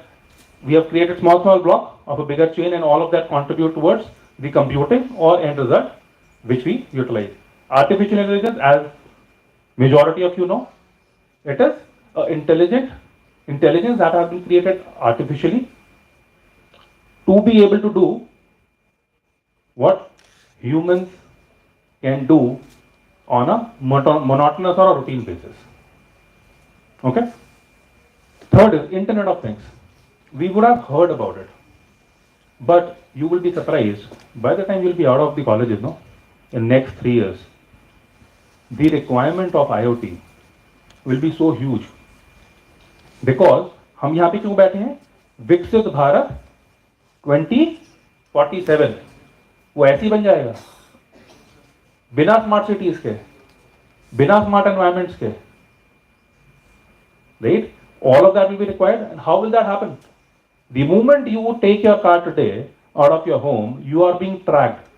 created small block of a bigger chain, and all of that contribute towards the computing or end result which we utilize. Artificial intelligence, as majority of you know, it is intelligence that has been created artificially to be able to do what humans can do on a monotonous or a routine basis. Okay? Third is Internet of Things. We would have heard about it, but you will be surprised by the time you will be out of the colleges, no? In next 3 years, the requirement of IoT will be so huge, because हम यहाँ पे क्यों बैठे हैं? विकसित भारत 2047 वो ऐसी बन जाएगा, बिना स्मार्ट सिटीज के, बिना स्मार्ट एनवायरमेंट्स के. Right? All of that will be required. And how will that happen? The moment you take your car today out of your home, you are being tracked.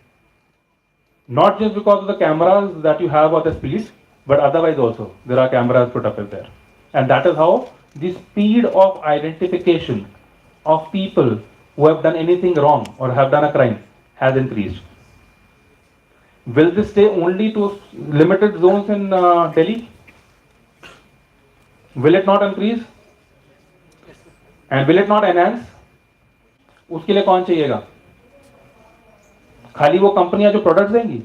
Not just because of the cameras that you have or the speed, but otherwise also there are cameras put up in there. And that is how the speed of identification of people who have done anything wrong or have done a crime has increased. Will this stay only to limited zones in Delhi? Will it not increase? And will it not enhance? उसके लिए कौन चाहिएगा? खाली वो कंपनियां जो products देंगी,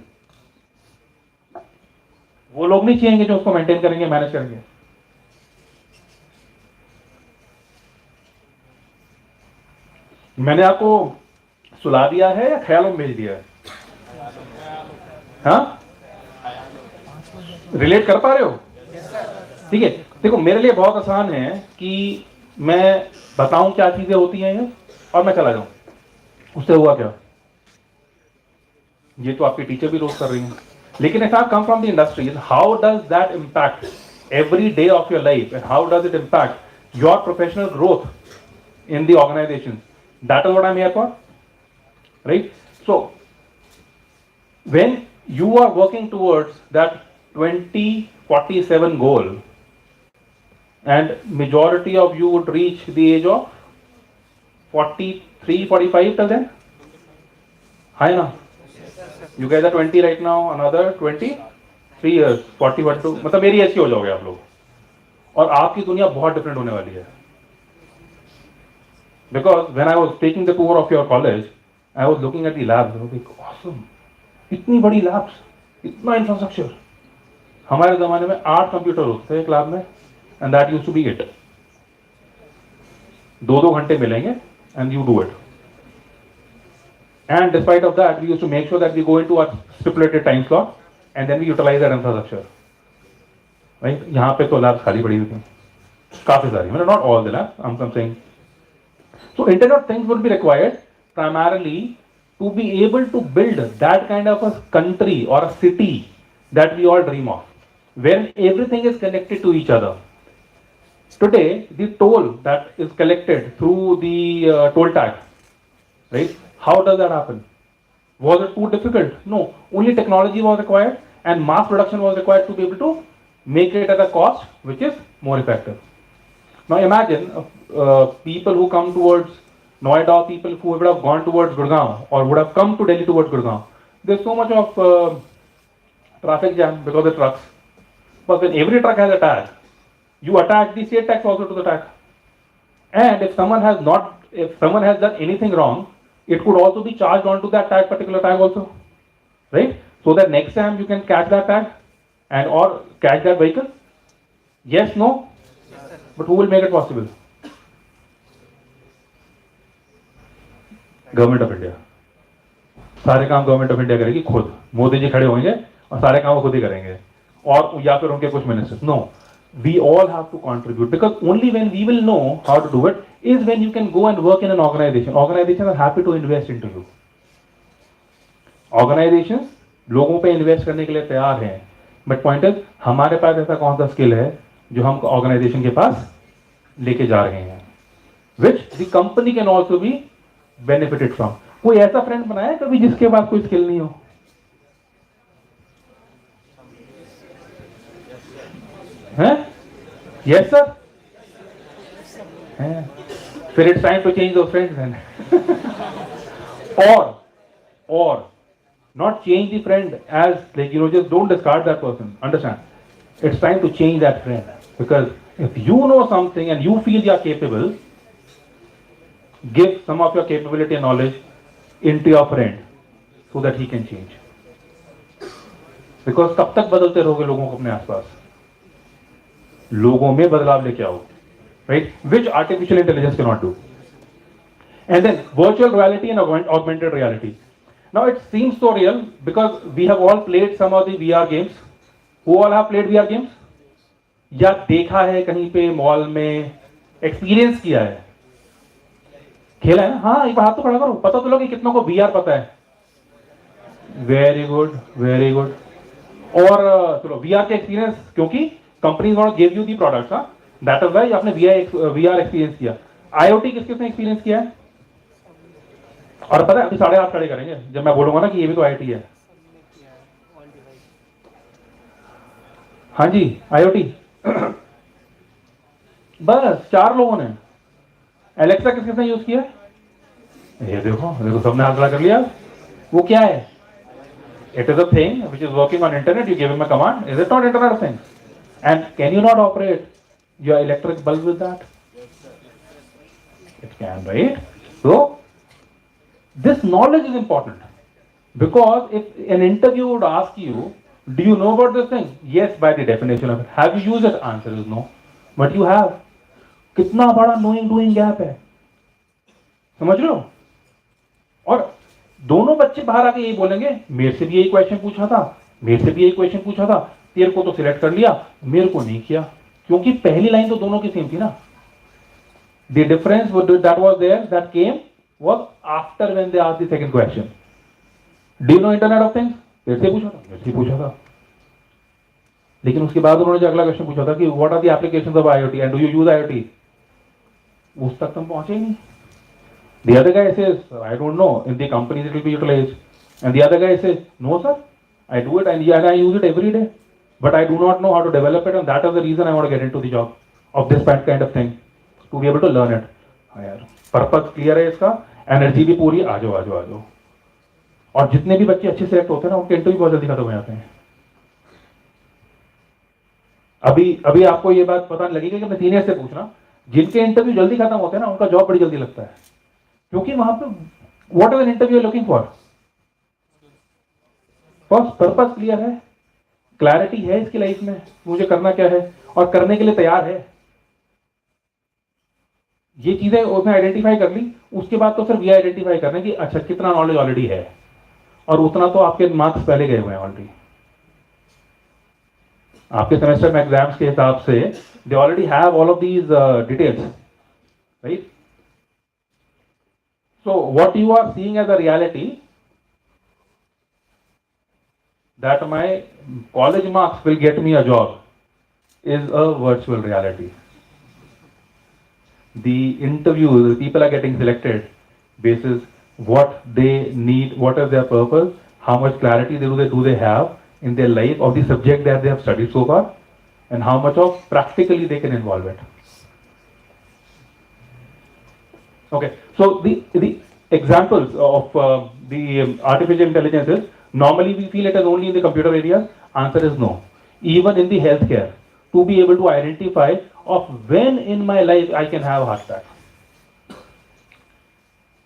वो लोग नहीं चाहिएंगे जो उसको मेंटेन करेंगे, मैनेज करेंगे. मैंने आपको सुला दिया है या ख्यालों में भेज दिया है? हाँ, रिलेट कर पा रहे हो? ठीक है. देखो, मेरे लिए बहुत आसान है कि मैं बताऊं क्या चीजें होती हैं ये और मैं चला जाऊं. उससे हुआ क्या? ये तो आपकी टीचर भी रोज कर रही हैं. लेकिन it has come from the industry. How does that impact every day of your life, and how does it impact your professional growth in the organization? That is what I'm here for, right? So when you are working towards that 2047 goal, and majority of you would reach the age of 43, 45 till then. Hi na? You guys are 20 right now, another 23 years, 41 to, मतलब मेरी ऐसी हो जाओगे आप लोग. और आपकी दुनिया बहुत डिफरेंट होने वाली है. Because when I was taking the tour of your college, I was looking at the labs. I was like, awesome. इतनी बड़ी labs, इतना infrastructure. हमारे जमाने में 8 कंप्यूटर होते थे एक लैब में, and that used to be it. 2-2 घंटे मिलेंगे and you do it. And despite of that, we used to make sure that we go into our stipulated time slot and then we utilize that infrastructure. Right? यहाँ पे तो labs खाली पड़ी हुई थी, काफी सारी. I mean, not all the labs. I'm saying. So Internet of Things will be required primarily to be able to build that kind of a country or a city that we all dream of, where everything is connected to each other. Today, the toll that is collected through the toll tag, right? How does that happen? Was it too difficult? No. Only technology was required and mass production was required to be able to make it at a cost which is more effective. Now imagine people who come towards Noida, people who would have gone towards Gurgaon or would have come to Delhi towards Gurgaon. There's so much of traffic jam because of the trucks. But when every truck has a tag, you attach the state tax also to the tag. And if someone has done anything wrong, it could also be charged onto that tag, particular tag also, right? So that next time you can catch that tag and or catch that vehicle. Yes, no, but who will make it possible? Government of India. सारे काम government of India करेगी खुद. मोदी जी खड़े होंगे और सारे काम वो खुद ही करेंगे, और या फिर उनके कुछ ministers. No, we all have to contribute, because only when we will know how to do it is when you can go and work in an organization. Organizations are happy to invest into you. Organizations लोगों पे invest करने के लिए तैयार हैं, but point is हमारे पास ऐसा कौन सा स्किल है जो हम ऑर्गेनाइजेशन के पास लेके जा रहे हैं, which the company can also be benefited from. कोई ऐसा फ्रेंड बनाया कभी जिसके पास कोई स्किल नहीं हो? Yes, sir. Then it's time to change those friends then. or not change the friend as like, just don't discard that person. Understand? It's time to change that friend, because if you know something and you feel you are capable, give some of your capability and knowledge into your friend so that he can change. Because कब तक बदलते रहोगे लोगों को अपने आसपास? लोगों में बदलाव लेके आओ, right? Which artificial intelligence cannot do. And then virtual reality and augmented reality. Now it seems so real because we have all played some of the VR games. Who all have played VR games? या देखा है कहीं पे mall में, experience किया है, खेला है ना? हाँ, एक बार हाथ तो खड़ा करो, पता तो लोग कि कितनों को VR पता है. Very good, very good. और चलो VR के एक्सपीरियंस, क्योंकि companies want to give you the products, that is why आपने VR एक्सपीरियंस किया. IoT किसने एक्सपीरियंस किया है? और पता है अभी 8:30 खड़े करेंगे जब मैं बोलूंगा ना कि ये भी तो IoT है. हाँ जी, IoT. बस 4 लोगों ने. एलेक्सा किसने यूज किया? ये देखो देखो, सबने हाथ खड़ा कर लिया. वो क्या है? It is a thing which is working on internet. You give him a command. Is it not Internet of Things? And can you not operate your electric bulb with that? It can, right? So this knowledge is important, because if an interview would ask you, do you know about this thing? Yes, by the definition of it. Have you used it? Answer is no. But you have. कितना बड़ा knowing doing gap है, समझ रहे हो? और दोनों बच्चे बाहर आके यही बोलेंगे, मेरे से भी यही क्वेश्चन पूछा था, मेरे से भी यही क्वेश्चन पूछा था, तेरे को तो सिलेक्ट कर लिया, मेरे को नहीं किया. क्योंकि पहली लाइन तो दोनों की सेम थी ना. The difference that was there, that came was after when they asked the second question. Do you know internet of things? तेरे से पूछा था, मेरे से पूछा था. लेकिन उसके बाद उन्होंने जो अगला क्वेश्चन पूछा था कि what are the applications of IoT and do you use IoT, उस तक तुम पहुंचे ही नहीं. The other guy says, I don't know, in the companies it will be utilized. And the other guy says, no sir, I do it and I use it every day. But I do not know how to develop it, and that is the reason I want to get into the job of this kind of thing, to be able to learn it. हाँ यार, purpose clear है इसका, energy भी पूरी. आ जाओ आ जाओ आ जाओ. और जितने भी बच्चे अच्छे सेलेक्ट होते हैं ना, उनके इंटरव्यू बहुत जल्दी खत्म हो जाते हैं. अभी आपको ये बात पता नहीं लगेगी कि अपने सीनियर से पूछना, जिनके इंटरव्यू जल्दी खत्म होते हैं ना, उनका जॉब बड़ी जल्दी लगता है. क्योंकि वहां पे what is an interview looking for? First purpose clear है, क्लैरिटी है इसकी लाइफ में, मुझे करना क्या है और करने के लिए तैयार है. ये चीजें उसने आइडेंटिफाई कर ली. उसके बाद तो सिर्फ ये आइडेंटिफाई करना कि अच्छा कितना नॉलेज ऑलरेडी है, और उतना तो आपके मार्क्स पहले गए हुए हैं ऑलरेडी. आपके सेमेस्टर में एग्जाम्स के हिसाब से they already have all of these details, right? So what you are seeing as a reality, that my college marks will get me a job is a virtual reality. The interview, the people are getting selected basis what they need, what is their purpose, how much clarity do they have in their life of the subject that they have studied so far, and how much of practically they can involve it. Okay, so the examples of the artificial intelligence is, normally we feel it is only in the computer areas. Answer is no. Even in the healthcare, to be able to identify of when in my life I can have a heart attack.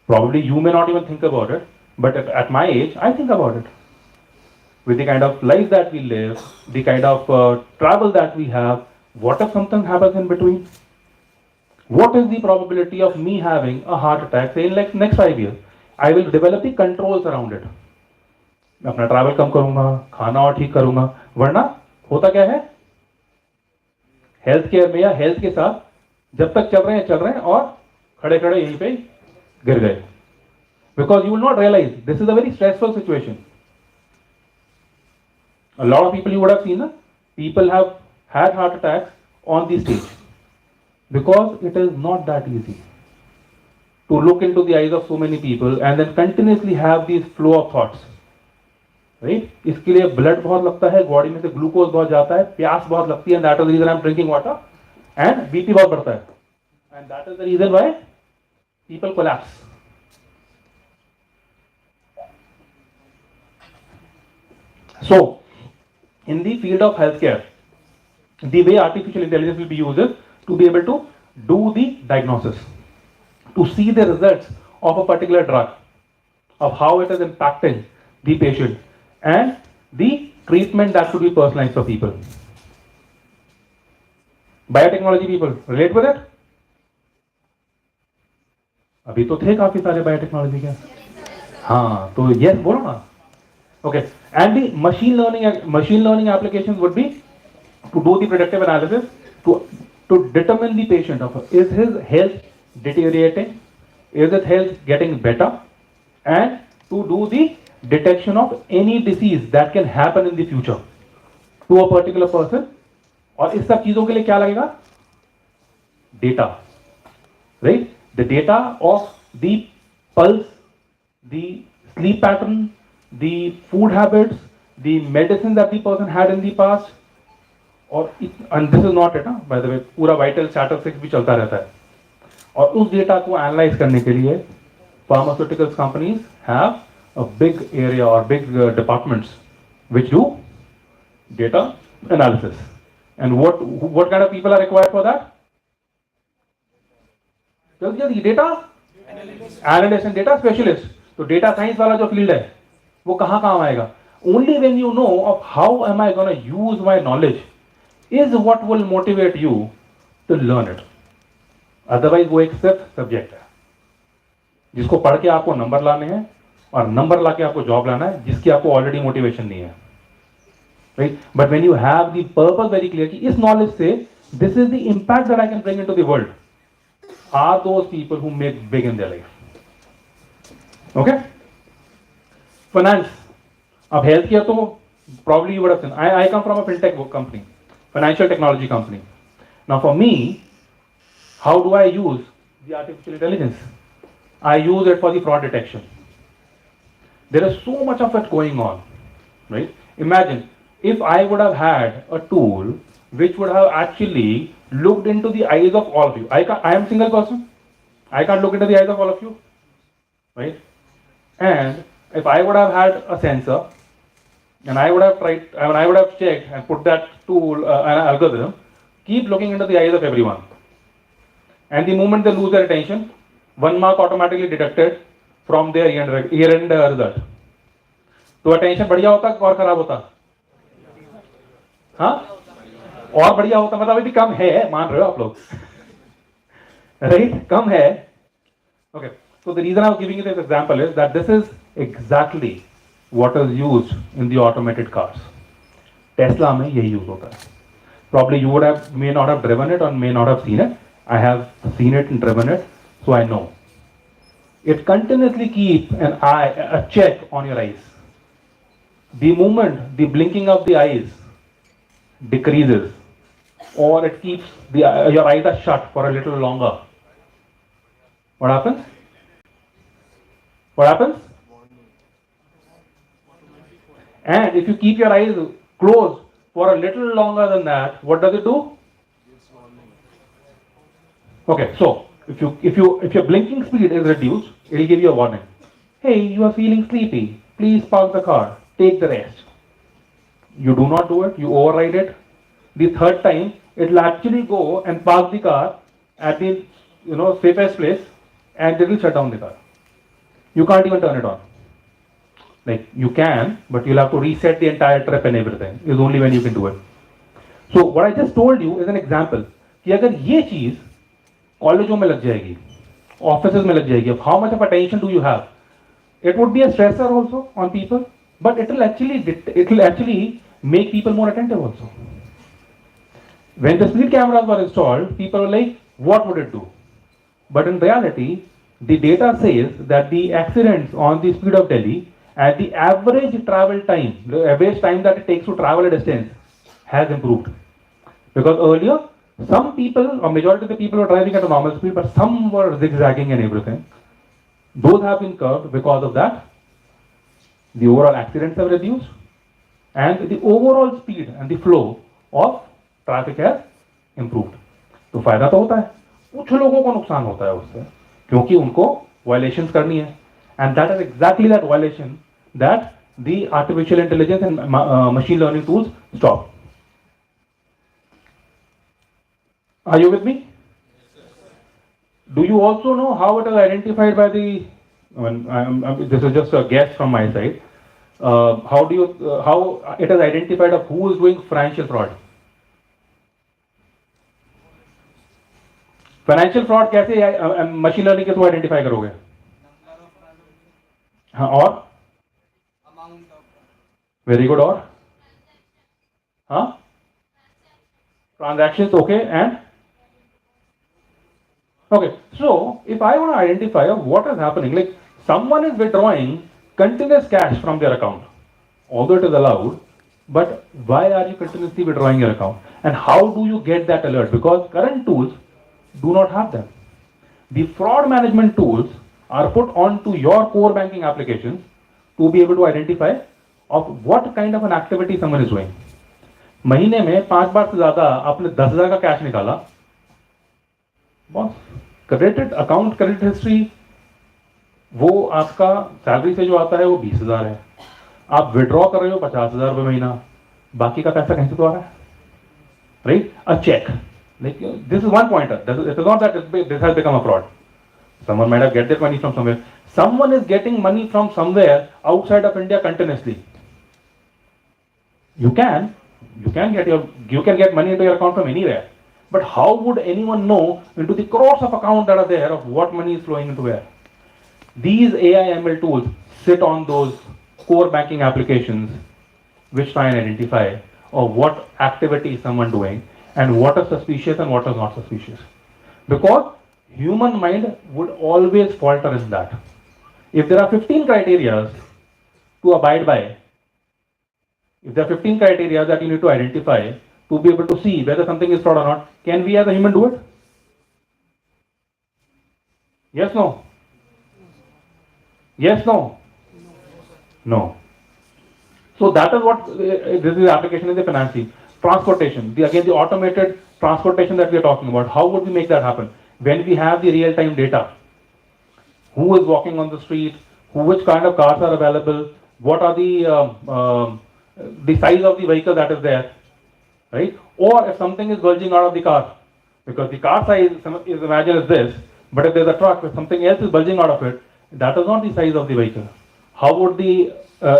Probably you may not even think about it, but at my age, I think about it. With the kind of life that we live, the kind of travel that we have, what if something happens in between? What is the probability of me having a heart attack, say in like next 5 years? I will develop the controls around it. मैं अपना travel कम करूंगा, खाना और ठीक करूंगा, वरना होता क्या है, हेल्थ केयर में या हेल्थ के साथ जब तक चल रहे हैं और खड़े खड़े यहीं पे गिर गए. Because you will not realize this is a very stressful situation. A lot of people you would have seen, people have had heart attacks on the stage because it is not that easy to look into the eyes of so many people and then continuously have these flow of thoughts. Right? इसके लिए blood बहुत लगता है, body में से glucose बहुत जाता है, प्यास बहुत लगती है, that is the reason I am drinking water, and BP बहुत बढ़ता है, and that is the reason why people collapse. So, in the field of healthcare, the way artificial intelligence will be used is to be able to do the diagnosis, to see the results of a particular drug, of how it is impacting the patient, and the treatment that should be personalized for people. Biotechnology people, relate with it? अभी तो थे काफी सारे biotechnology के. हाँ, तो yes बोलो ना. Okay, and the machine learning applications would be to do the predictive analysis, to determine the patient of is his health deteriorating, is his health getting better, and to do the detection of any disease that can happen in the future to a particular person. और इस सब चीजों के लिए क्या लगेगा? Data, right? The data of the pulse, the sleep pattern, the food habits, the medicine that the person had in the past, and this is not it, by the way, पूरा vital statistics भी चलता रहता है. और उस data को analyse करने के लिए pharmaceuticals companies have a big area or big departments which do data analysis. And what kind of people are required for that? जल्दी data analyst and data specialist. तो data science वाला जो field है वो कहाँ काम आएगा? Only when you know of how am I going to use my knowledge is what will motivate you to learn it. Otherwise वो एक सिर्फ सब्जेक्ट है जिसको पढ़ के आपको नंबर लाने हैं और नंबर लाके आपको जॉब लाना है जिसकी आपको ऑलरेडी मोटिवेशन नहीं है. Right? But when you have the purpose very clear कि इस knowledge से this is the impact that I can bring into the world, are those people who make big in their life. Okay? Finance. अब healthcare तो probably you would have seen. I come from a fintech company, financial technology company. Now for me, how do I use the artificial intelligence? I use it for the fraud detection. There is so much of it going on, right? Imagine if I would have had a tool which would have actually looked into the eyes of all of you. I am a single person. I can't look into the eyes of all of you, right? And if I would have had a sensor and I would have checked and put that tool, an algorithm, keep looking into the eyes of everyone. And the moment they lose their attention, 1 mark automatically deducted from their year-end result. तो attention बढ़िया होता और खराब होता? हाँ? और बढ़िया होता मतलब अभी कम है, मान रहे हो आप लोग? Right? कम है. Okay. So the reason I was giving you this example is that this is exactly what is used in the automated cars. Tesla में यही use होता है. Probably you may not have driven it or may not have seen it. I have seen it and driven it, so I know. It continuously keeps a check on your eyes. the moment the blinking of the eyes decreases, or it keeps your eyes are shut for a little longer, what happens? What happens? And if you keep your eyes closed for a little longer than that, what does it do? Okay, so if your blinking speed is reduced, it will give you a warning. Hey, you are feeling sleepy. Please park the car. Take the rest. You do not do it. You override it. The third time, it will actually go and park the car at the safest place, and it will shut down the car. You can't even turn it on. Like you can, but you'll have to reset the entire trip and everything. Is only when you can do it. So what I just told you is an example. कि अगर ये चीज कॉलेजों में लग जाएगी, offices में लग जाएगी, how much of attention do you have? It would be a stressor also on people, but it will actually make people more attentive also. When the speed cameras were installed, people were like, what would it do? But in reality, the data says that the accidents on the speed of Delhi and the average travel time, the average time that it takes to travel a distance has improved. Because earlier, some people, or majority of the people were driving at a normal speed, but some were zigzagging and everything. Those have been curbed. Because of that, the overall accidents have reduced and the overall speed and the flow of traffic has improved. तो फायदा तो होता है, कुछ लोगों को नुकसान होता है उससे, क्योंकि उनको वायलेशंस करनी है, and that is exactly that violation that the artificial intelligence and machine learning tools stop. Are you with me? Do you also know how it is identified by the? This is just a guess from my side. How it is identified of who is doing financial fraud? Financial fraud कैसे machine learning के through identify करोगे? हाँ, और very good, और हाँ, transactions, okay, and okay. So if I want to identify what is happening, like someone is withdrawing continuous cash from their account, although it is allowed, but why are you continuously withdrawing your account? And how do you get that alert? Because current tools do not have them. The fraud management tools are put onto your core banking applications to be able to identify of what kind of an activity someone is doing. महीने में 5 बार से ज्यादा आपने 10,000 का cash निकाला, boss credit account credit history वो आपका salary से जो आता है वो 20,000 है, आप विड्रॉ कर रहे हो 50,000 रुपए महीना, बाकी का पैसा कहीं से तो आ रहा है, right? A check, like this is one pointer. It is not that this has become a fraud. Someone might have get their money from somewhere. Someone is getting money from somewhere outside of India continuously. You can get money into your account from anywhere, but how would anyone know into the crores of accounts that are there of what money is flowing into where? These AI ML tools sit on those core banking applications which try and identify of what activity is someone doing and what is suspicious and what is not suspicious. Because human mind would always falter in that. If there are 15 criteria to abide by, if there are 15 criteria that you need to identify to be able to see whether something is fraud or not, can we as a human do it? Yes, no? Yes, no? No. So that is what this is the application in the financing. Transportation, again the automated transportation that we are talking about. How would we make that happen? When we have the real-time data. Who is walking on the street? Which kind of cars are available? What are the size of the vehicle that is there, right? Or if something is bulging out of the car, because the car size is imagine is this, but if there's a truck, if something else is bulging out of it, that is not the size of the vehicle. How would the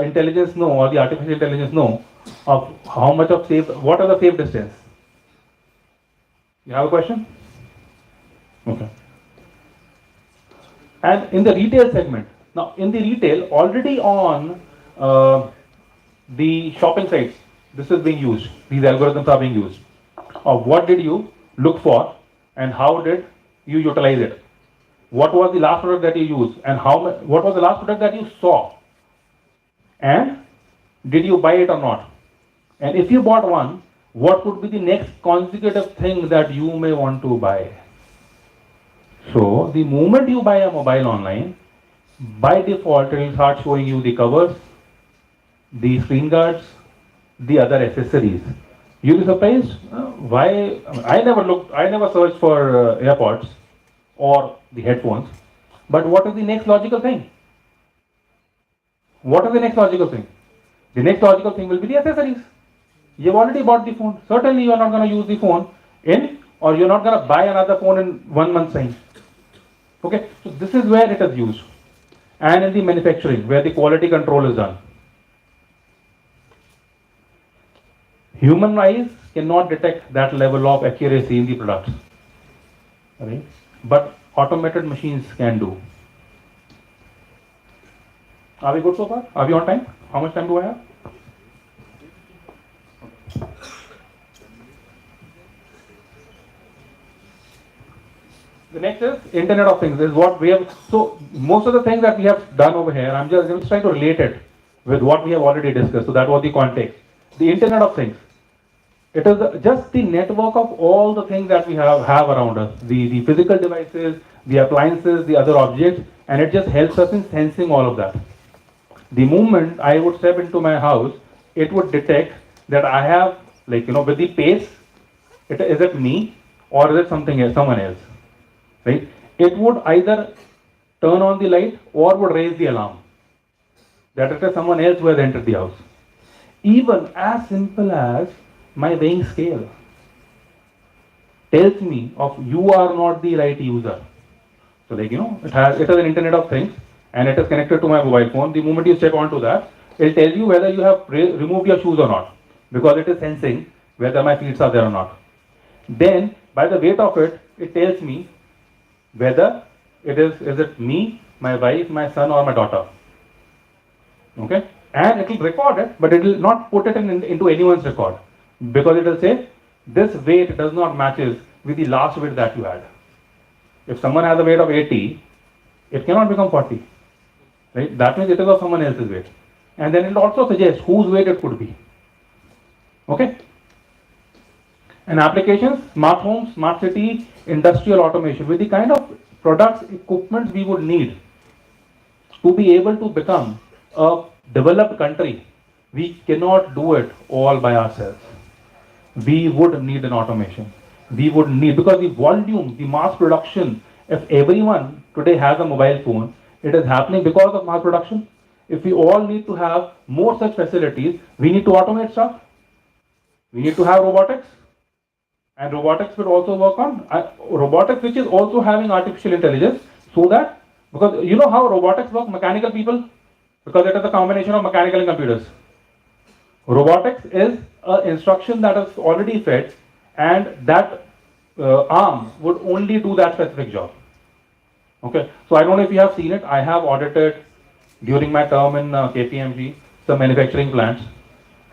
intelligence know, or the artificial intelligence know of how much of safe, what are the safe distance? You have a question? Okay. And in the retail segment, now in the retail, already on the shopping sites, this is being used, these algorithms are being used. What did you look for and how did you utilize it? What was the last product that you used and what was the last product that you saw? And did you buy it or not? And if you bought one, what would be the next consecutive thing that you may want to buy? So the moment you buy a mobile online, by default it will start showing you the covers, the screen guards, the other accessories. You'll be surprised why I never searched for AirPods or the headphones. But what is the next logical thing? What is the next logical thing? The next logical thing will be the accessories. You've already bought the phone. Certainly you are not going to use the phone or you're not going to buy another phone in 1 month's time. Okay, so this is where it is used. And in the manufacturing, where the quality control is done. Human eyes cannot detect that level of accuracy in the products. Right? But automated machines can do. Are we good so far? Are we on time? How much time do I have? The next is Internet of Things. This is what we have. So most of the things that we have done over here, I'm just trying to relate it with what we have already discussed. So that was the context. The Internet of Things. It is just the network of all the things that we have around us. The physical devices, the appliances, the other objects, and it just helps us in sensing all of that. The moment I would step into my house, it would detect that I have, with the pace, is it me or is it something else, someone else? Right? It would either turn on the light or would raise the alarm that it is someone else who has entered the house. Even as simple as my weighing scale tells me of you are not the right user. So it is an Internet of Things and it is connected to my mobile phone. The moment you step onto that, it will tell you whether you have removed your shoes or not, because it is sensing whether my feet are there or not. Then by the weight of it, it tells me whether is it me, my wife, my son or my daughter. Okay, and it will record it, but it will not put it into anyone's record, because it will say this weight does not matches with the last weight that you had. If someone has a weight of 80, it cannot become 40. Right? That means it is of someone else's weight. And then it will also suggest whose weight it could be. Okay? And applications, smart homes, smart city, industrial automation, with the kind of products, equipment we would need to be able to become a developed country. We cannot do it all by ourselves. We would need an automation. We would need, because the volume, the mass production, if everyone today has a mobile phone, it is happening because of mass production. If we all need to have more such facilities, we need to automate stuff. We need to have robotics. And robotics will also work on robotics, which is also having artificial intelligence, so that, because you know how robotics work, mechanical people, because it is a combination of mechanical and computers. Robotics is an instruction that is already fed, and that arm would only do that specific job. Okay, so I don't know if you have seen it. I have audited during my term in KPMG some manufacturing plants,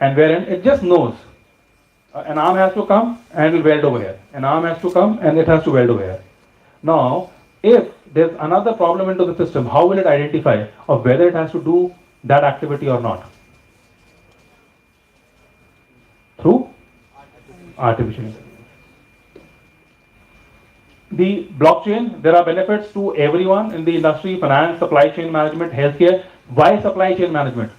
and wherein it just knows an arm has to come and will weld over here. An arm has to come and it has to weld over here. Now, if there's another problem into the system, how will it identify of whether it has to do that activity or not? Through artificial intelligence. The blockchain, there are benefits to everyone in the industry: finance, supply chain management, healthcare. Why supply chain management?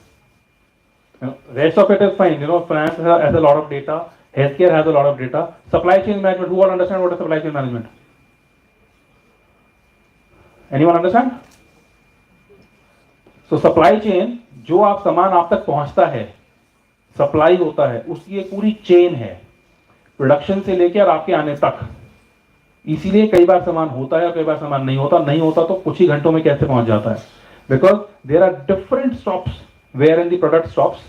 Rest of it is fine. Finance has a lot of data, healthcare has a lot of data. Supply chain management, who all understand what is supply chain management? Anyone understand? So supply chain, जो आप सामान आप तक पहुंचता है, supply होता है, उसकी एक पूरी चेन है, प्रोडक्शन से लेकर आपके आने तक. इसीलिए कई बार सामान होता है और कई बार सामान नहीं होता तो कुछ ही घंटों में कैसे पहुंच जाता है. Because there are different stops wherein the product stops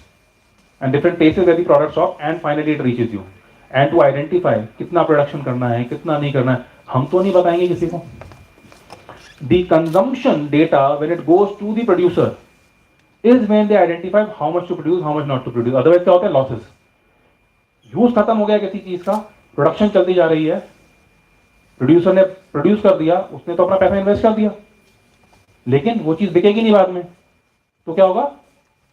and different places where the product stops and finally it reaches you. And to identify कितना प्रोडक्शन करना है, कितना नहीं करना है, हम तो नहीं बताएंगे किसी को. The consumption data, when it goes to the producer, is when they identify how much to produce, how much not to produce. Otherwise क्या होता है? Losses. यूज खत्म हो गया किसी चीज का, प्रोडक्शन चलती जा रही है, प्रोड्यूसर ने प्रोड्यूस कर दिया, उसने तो अपना पैसा इन्वेस्ट कर दिया, लेकिन वो चीज बिकेगी नहीं बाद में, तो क्या होगा?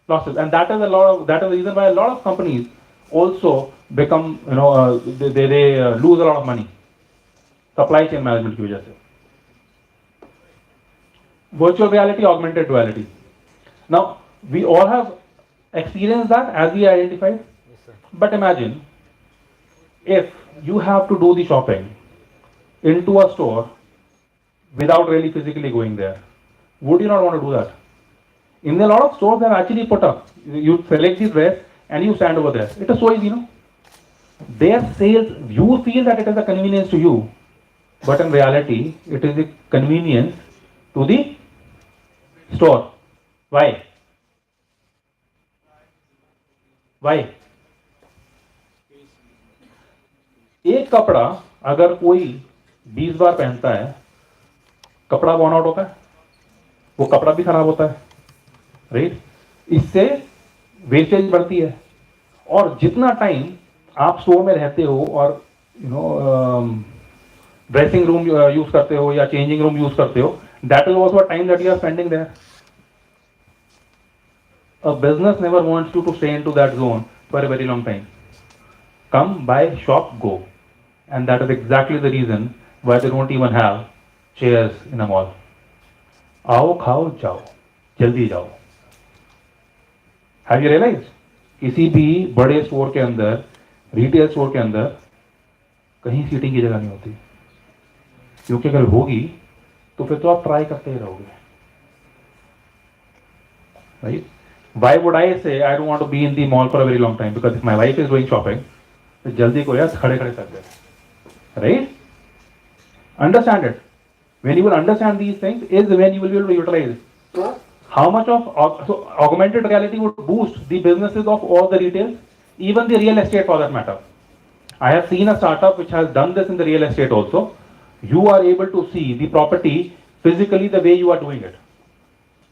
losses, and that is the reason why a lot of companies also become, they lose a lot of money. Supply chain management की वजह से. Virtual reality, augmented reality. Now, we all have experienced that as we identified. Yes, but imagine if you have to do the shopping into a store without really physically going there. Would you not want to do that? In a lot of stores, they have actually put up. You select the dress and you stand over there. It is so easy, no? Their sales, you feel that it is a convenience to you, but in reality, it is a convenience to the store. Why? Why? एक कपड़ा अगर कोई 20 बार पहनता है, कपड़ा worn out होता है, वो कपड़ा भी खराब होता है, राइट? इससे वेस्टेज बढ़ती है. और जितना टाइम आप स्टोर में रहते हो और ड्रेसिंग रूम यूज करते हो या चेंजिंग रूम यूज करते हो, that is also time that you are spending there. A business never wants you to stay into that zone for a very long time. Come, buy, shop, go. And that is exactly the reason why they don't even have chairs in a mall. आओ खाओ जाओ, जल्दी जाओ. Have you realized? किसी भी बड़े store के अंदर, रिटेल स्टोर के अंदर कहीं सीटिंग की जगह नहीं होती, क्योंकि अगर होगी तो फिर तो आप ट्राई करते ही रहोगे, right? Why would I say I don't want to be in the mall for a very long time? Because if my wife is doing shopping, तो जल्दी को यार खड़े खड़े कर दे, right? Understand it. When you will understand these things, is when you will be able to utilize. So, how much of augmented reality would boost the businesses of all the retails, even the real estate for that matter. I have seen a startup which has done this in the real estate also. You are able to see the property physically the way you are doing it.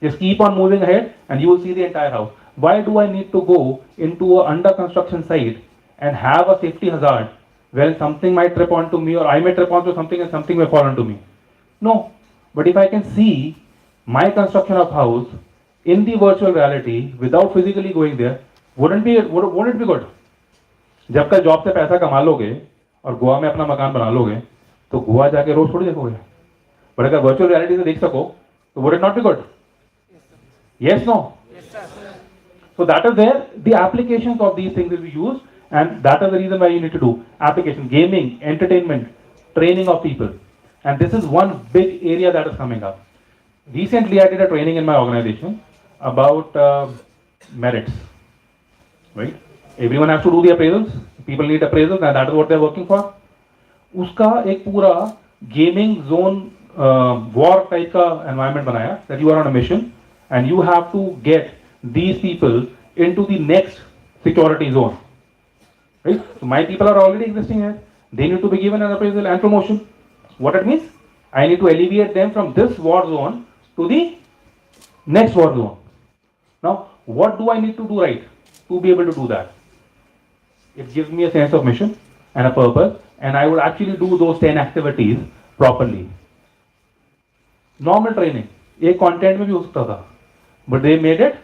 Just keep on moving ahead and you will see the entire house. Why do I need to go into a under construction site and have a safety hazard where something might trip onto me or I may trip onto something and something may fall onto me? No. But if I can see my construction of house in the virtual reality without physically going there, wouldn't it be good? जब कल job से पैसा कमा लोगे और गोवा में अपना मकान बना लोगे तो गोवा जाके रोज थोड़ी देखोगे, पर अगर वर्चुअल रियलिटी से देख सको तो would it not be good? Yes, no? Yes, sir. So that is where the applications of these things will be used, and that is the reason why you need to do application, gaming, entertainment, training of people. And this is one big area that is coming up. Recently, I did a training in my organization about merits, right? Everyone has to do the appraisals. People need appraisals, and that is what they are working for. उसका एक पूरा gaming zone war type का environment बनाया, that you are on a mission. And you have to get these people into the next security zone, right? So my people are already existing here. They need to be given an appraisal and promotion. What it means? I need to alleviate them from this war zone to the next war zone. Now, what do I need to do right to be able to do that? It gives me a sense of mission and a purpose, and I would actually do those 10 activities properly. Normal training, एक content में भी हो सकता था. But they made it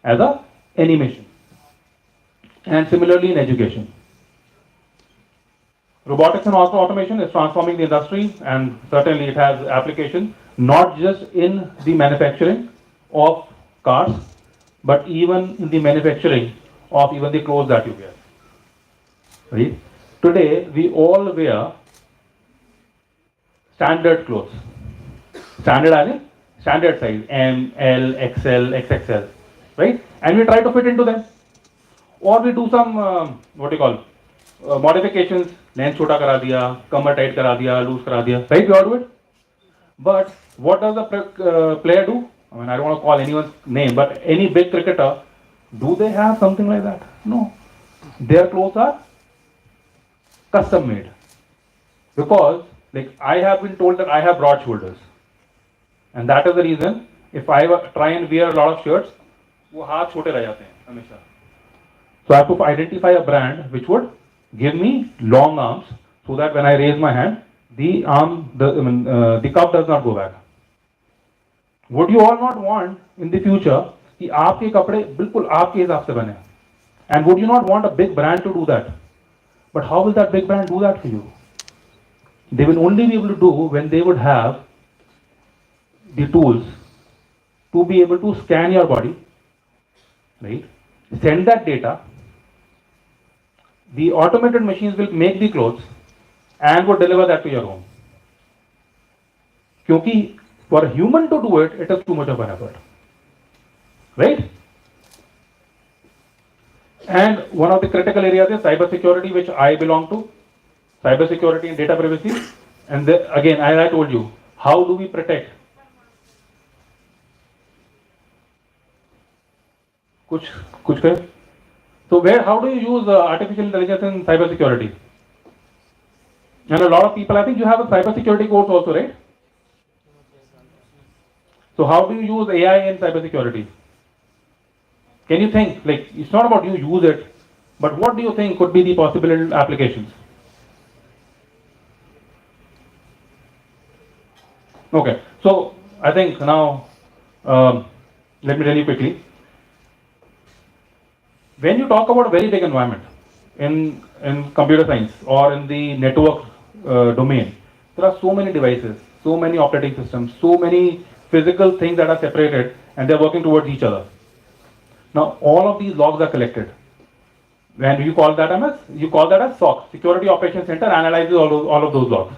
as a animation. And similarly in education. Robotics and automation is transforming the industry, and certainly it has application not just in the manufacturing of cars, but even in the manufacturing of even the clothes that you wear. Right? Today we all wear standard clothes. Standard size, M, L, XL, XXL, right? And we try to fit into them. Or we do some, modifications, length छोटा करा दिया, कमर tight करा दिया, loose करा दिया, right? We all do it. But what does the player do? I mean, I don't want to call anyone's name, but any big cricketer, do they have something like that? No. Their clothes are custom made. Because, like, I have been told that I have broad shoulders. And that is the reason if I try and wear a lot of shirts, वो हाथ छोटे रह जाते हैं हमेशा. So I have to identify a brand which would give me long arms so that when I raise my hand, the cuff does not go back. Would you all not want in the future कि आपके कपड़े बिल्कुल आपके हिसाब से बने, and would you not want a big brand to do that? But how will that big brand do that for you? They will only be able to do when they would have the tools to be able to scan your body, right? Send that data. The automated machines will make the clothes and would deliver that to your home. क्योंकि for a human to do it, it is too much of an effort, right? And one of the critical areas is cyber security, which I belong to, cyber security and data privacy. And again, as I told you, how do we protect? कुछ कहे? So how do you use artificial intelligence in cyber security? And a lot of people, I think you have a cyber security course also, right? So how do you use AI in cyber security? Can you think, like, it's not about you use it, but what do you think could be the possible applications? Okay, so I think now, let me tell you quickly. When you talk about a very big environment in computer science or in the network domain, there are so many devices, so many operating systems, so many physical things that are separated and they're working towards each other. Now, all of these logs are collected. When you call that as SOC, Security Operations Center analyzes all of those logs.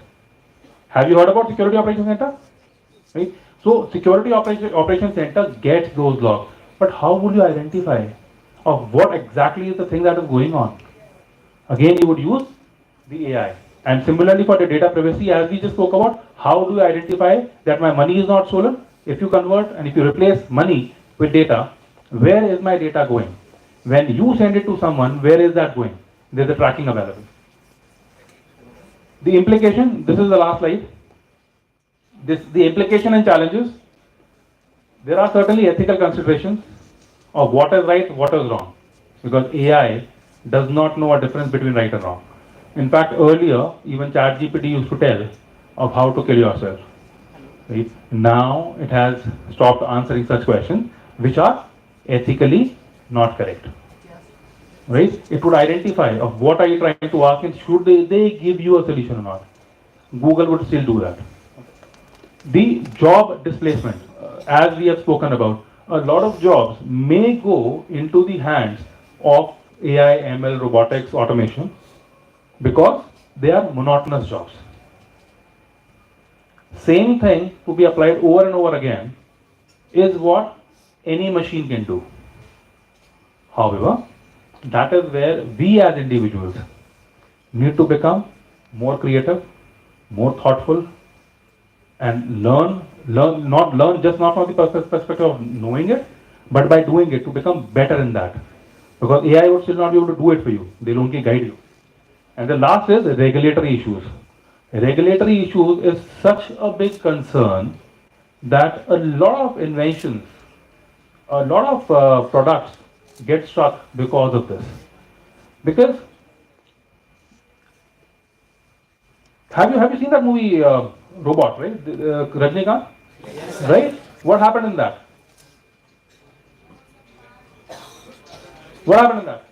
Have you heard about Security Operations Center? Right? So, Security Operations Center gets those logs. But how would you identify of what exactly is the thing that is going on? Again, you would use the AI. And similarly for the data privacy, as we just spoke about, how do you identify that my money is not stolen? If you convert and if you replace money with data, where is my data going? When you send it to someone, where is that going? There's a tracking available. The implication, this is the last slide. The implication and challenges. There are certainly ethical considerations of what is right, what is wrong. Because AI does not know a difference between right and wrong. In fact, earlier, even ChatGPT used to tell of how to kill yourself. Right? Now, it has stopped answering such questions, which are ethically not correct. Right? It would identify of what are you trying to ask and should they give you a solution or not. Google would still do that. The job displacement, as we have spoken about, a lot of jobs may go into the hands of AI, ML, robotics, automation, because they are monotonous jobs. Same thing to be applied over and over again is what any machine can do. However, that is where we as individuals need to become more creative, more thoughtful, and learn not from the perspective of knowing it, but by doing it to become better in that. Because AI would still not be able to do it for you. They'll only guide you. And the last is regulatory issues. Regulatory issues is such a big concern that a lot of inventions, a lot of products get stuck because of this. Because have you seen that movie Robot, right? Rajnikant, right? What happened in that? What happened in that?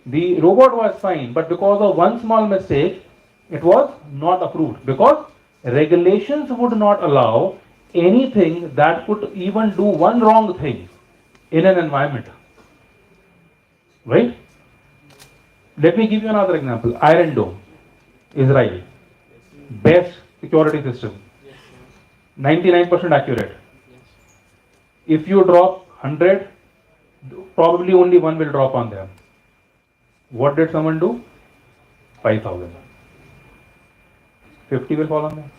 The robot was fine, but because of one small mistake, it was not approved. Because regulations would not allow anything that could even do one wrong thing in an environment. Right? Let me give you another example. Iron Dome, Israel. Best security system. 99% accurate. If you drop 100, probably only one will drop on them. What did someone do? 5,000. 50 will fall on them.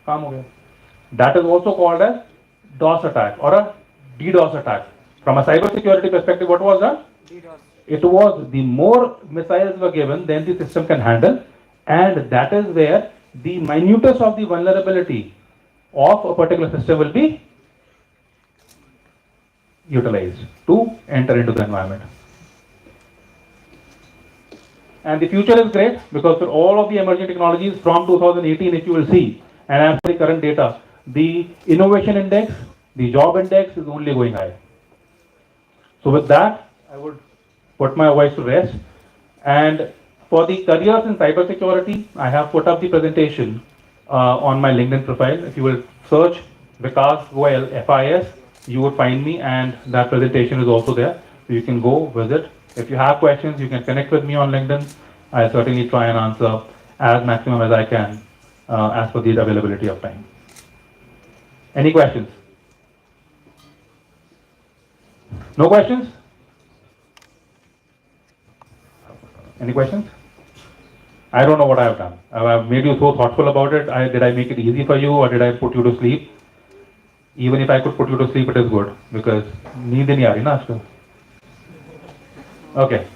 Kaam ho gaya. That is also called as DOS attack or a DDoS attack. From a cyber security perspective, what was that? DDoS. It was the more missiles were given than the system can handle, and that is where the minutest of the vulnerability of a particular system will be utilized to enter into the environment. And the future is great because for all of the emerging technologies from 2018, if you will see, and as per the current data, the innovation index The job index is only going high. So with that, I would put my voice to rest. And for the careers in cybersecurity, I have put up the presentation on my LinkedIn profile. If you will search Vikas Goyal, FIS, you would find me, and that presentation is also there. So you can go visit. If you have questions, you can connect with me on LinkedIn. I'll certainly try and answer as maximum as I can as per the availability of time. Any questions? No questions? Any questions? I don't know what I have done. I've made you so thoughtful about it. Did I make it easy for you, or did I put you to sleep? Even if I could put you to sleep, it is good, because neend nahi aa rahi na aajkal. Okay,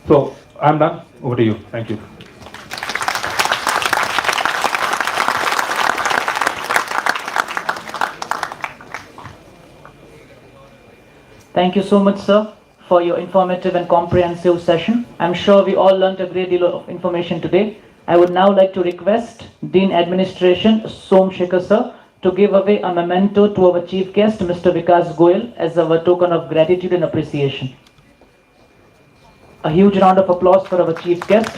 so I'm done. Over to you. Thank you. Thank you so much, sir, for your informative and comprehensive session. I'm sure we all learned a great deal of information today. I would now like to request Dean Administration Som Shekhar sir to give away a memento to our chief guest, Mr. Vikas Goyal, as our token of gratitude and appreciation. A huge round of applause for our chief guest.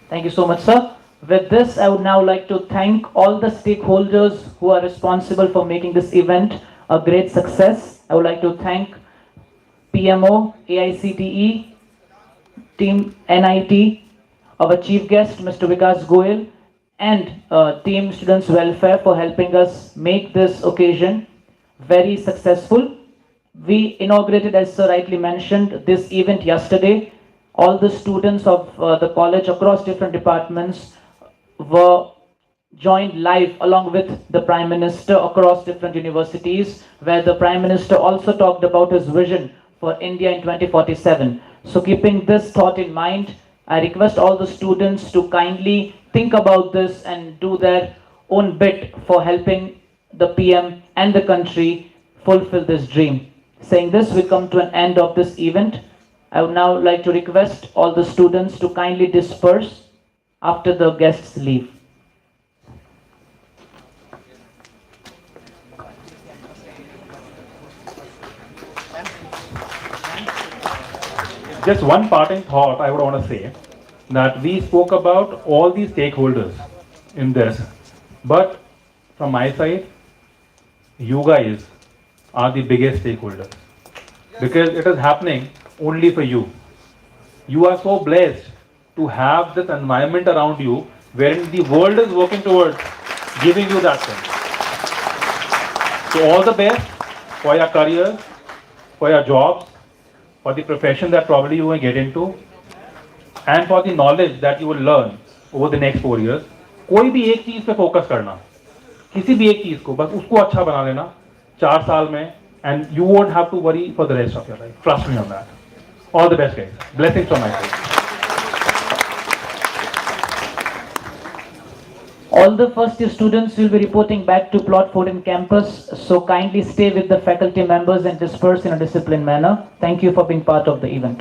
Thank you so much, sir. With this, I would now like to thank all the stakeholders who are responsible for making this event a great success. I would like to thank PMO, AICTE, Team NIT, our chief guest, Mr. Vikas Goyal, and Team Students Welfare for helping us make this occasion very successful. We inaugurated, as sir rightly mentioned, this event yesterday. All the students of the college across different departments were joined live along with the Prime Minister across different universities, where the Prime Minister also talked about his vision for India in 2047. So keeping this thought in mind, I request all the students to kindly think about this and do their own bit for helping the PM and the country fulfill this dream. Saying this, we come to an end of this event. I would now like to request all the students to kindly disperse after the guests leave. Just one parting thought I would want to say, that we spoke about all the stakeholders in this, but from my side, you guys are the biggest stakeholders, because it is happening only for you. You are so blessed to have this environment around you wherein the world is working towards giving you that thing. So all the best for your careers, for your jobs, for the profession that probably you will get into, and for the knowledge that you will learn over the next 4 years. कोई भी एक चीज पे focus करना, किसी भी एक चीज को, बस उसको अच्छा बना लेना 4 साल में, and you won't have to worry for the rest of your life. Trust me on that. All the best, guys. Blessings from my side. All the first year students will be reporting back to plot 14 campus, so kindly stay with the faculty members and disperse in a disciplined manner. Thank you for being part of the event.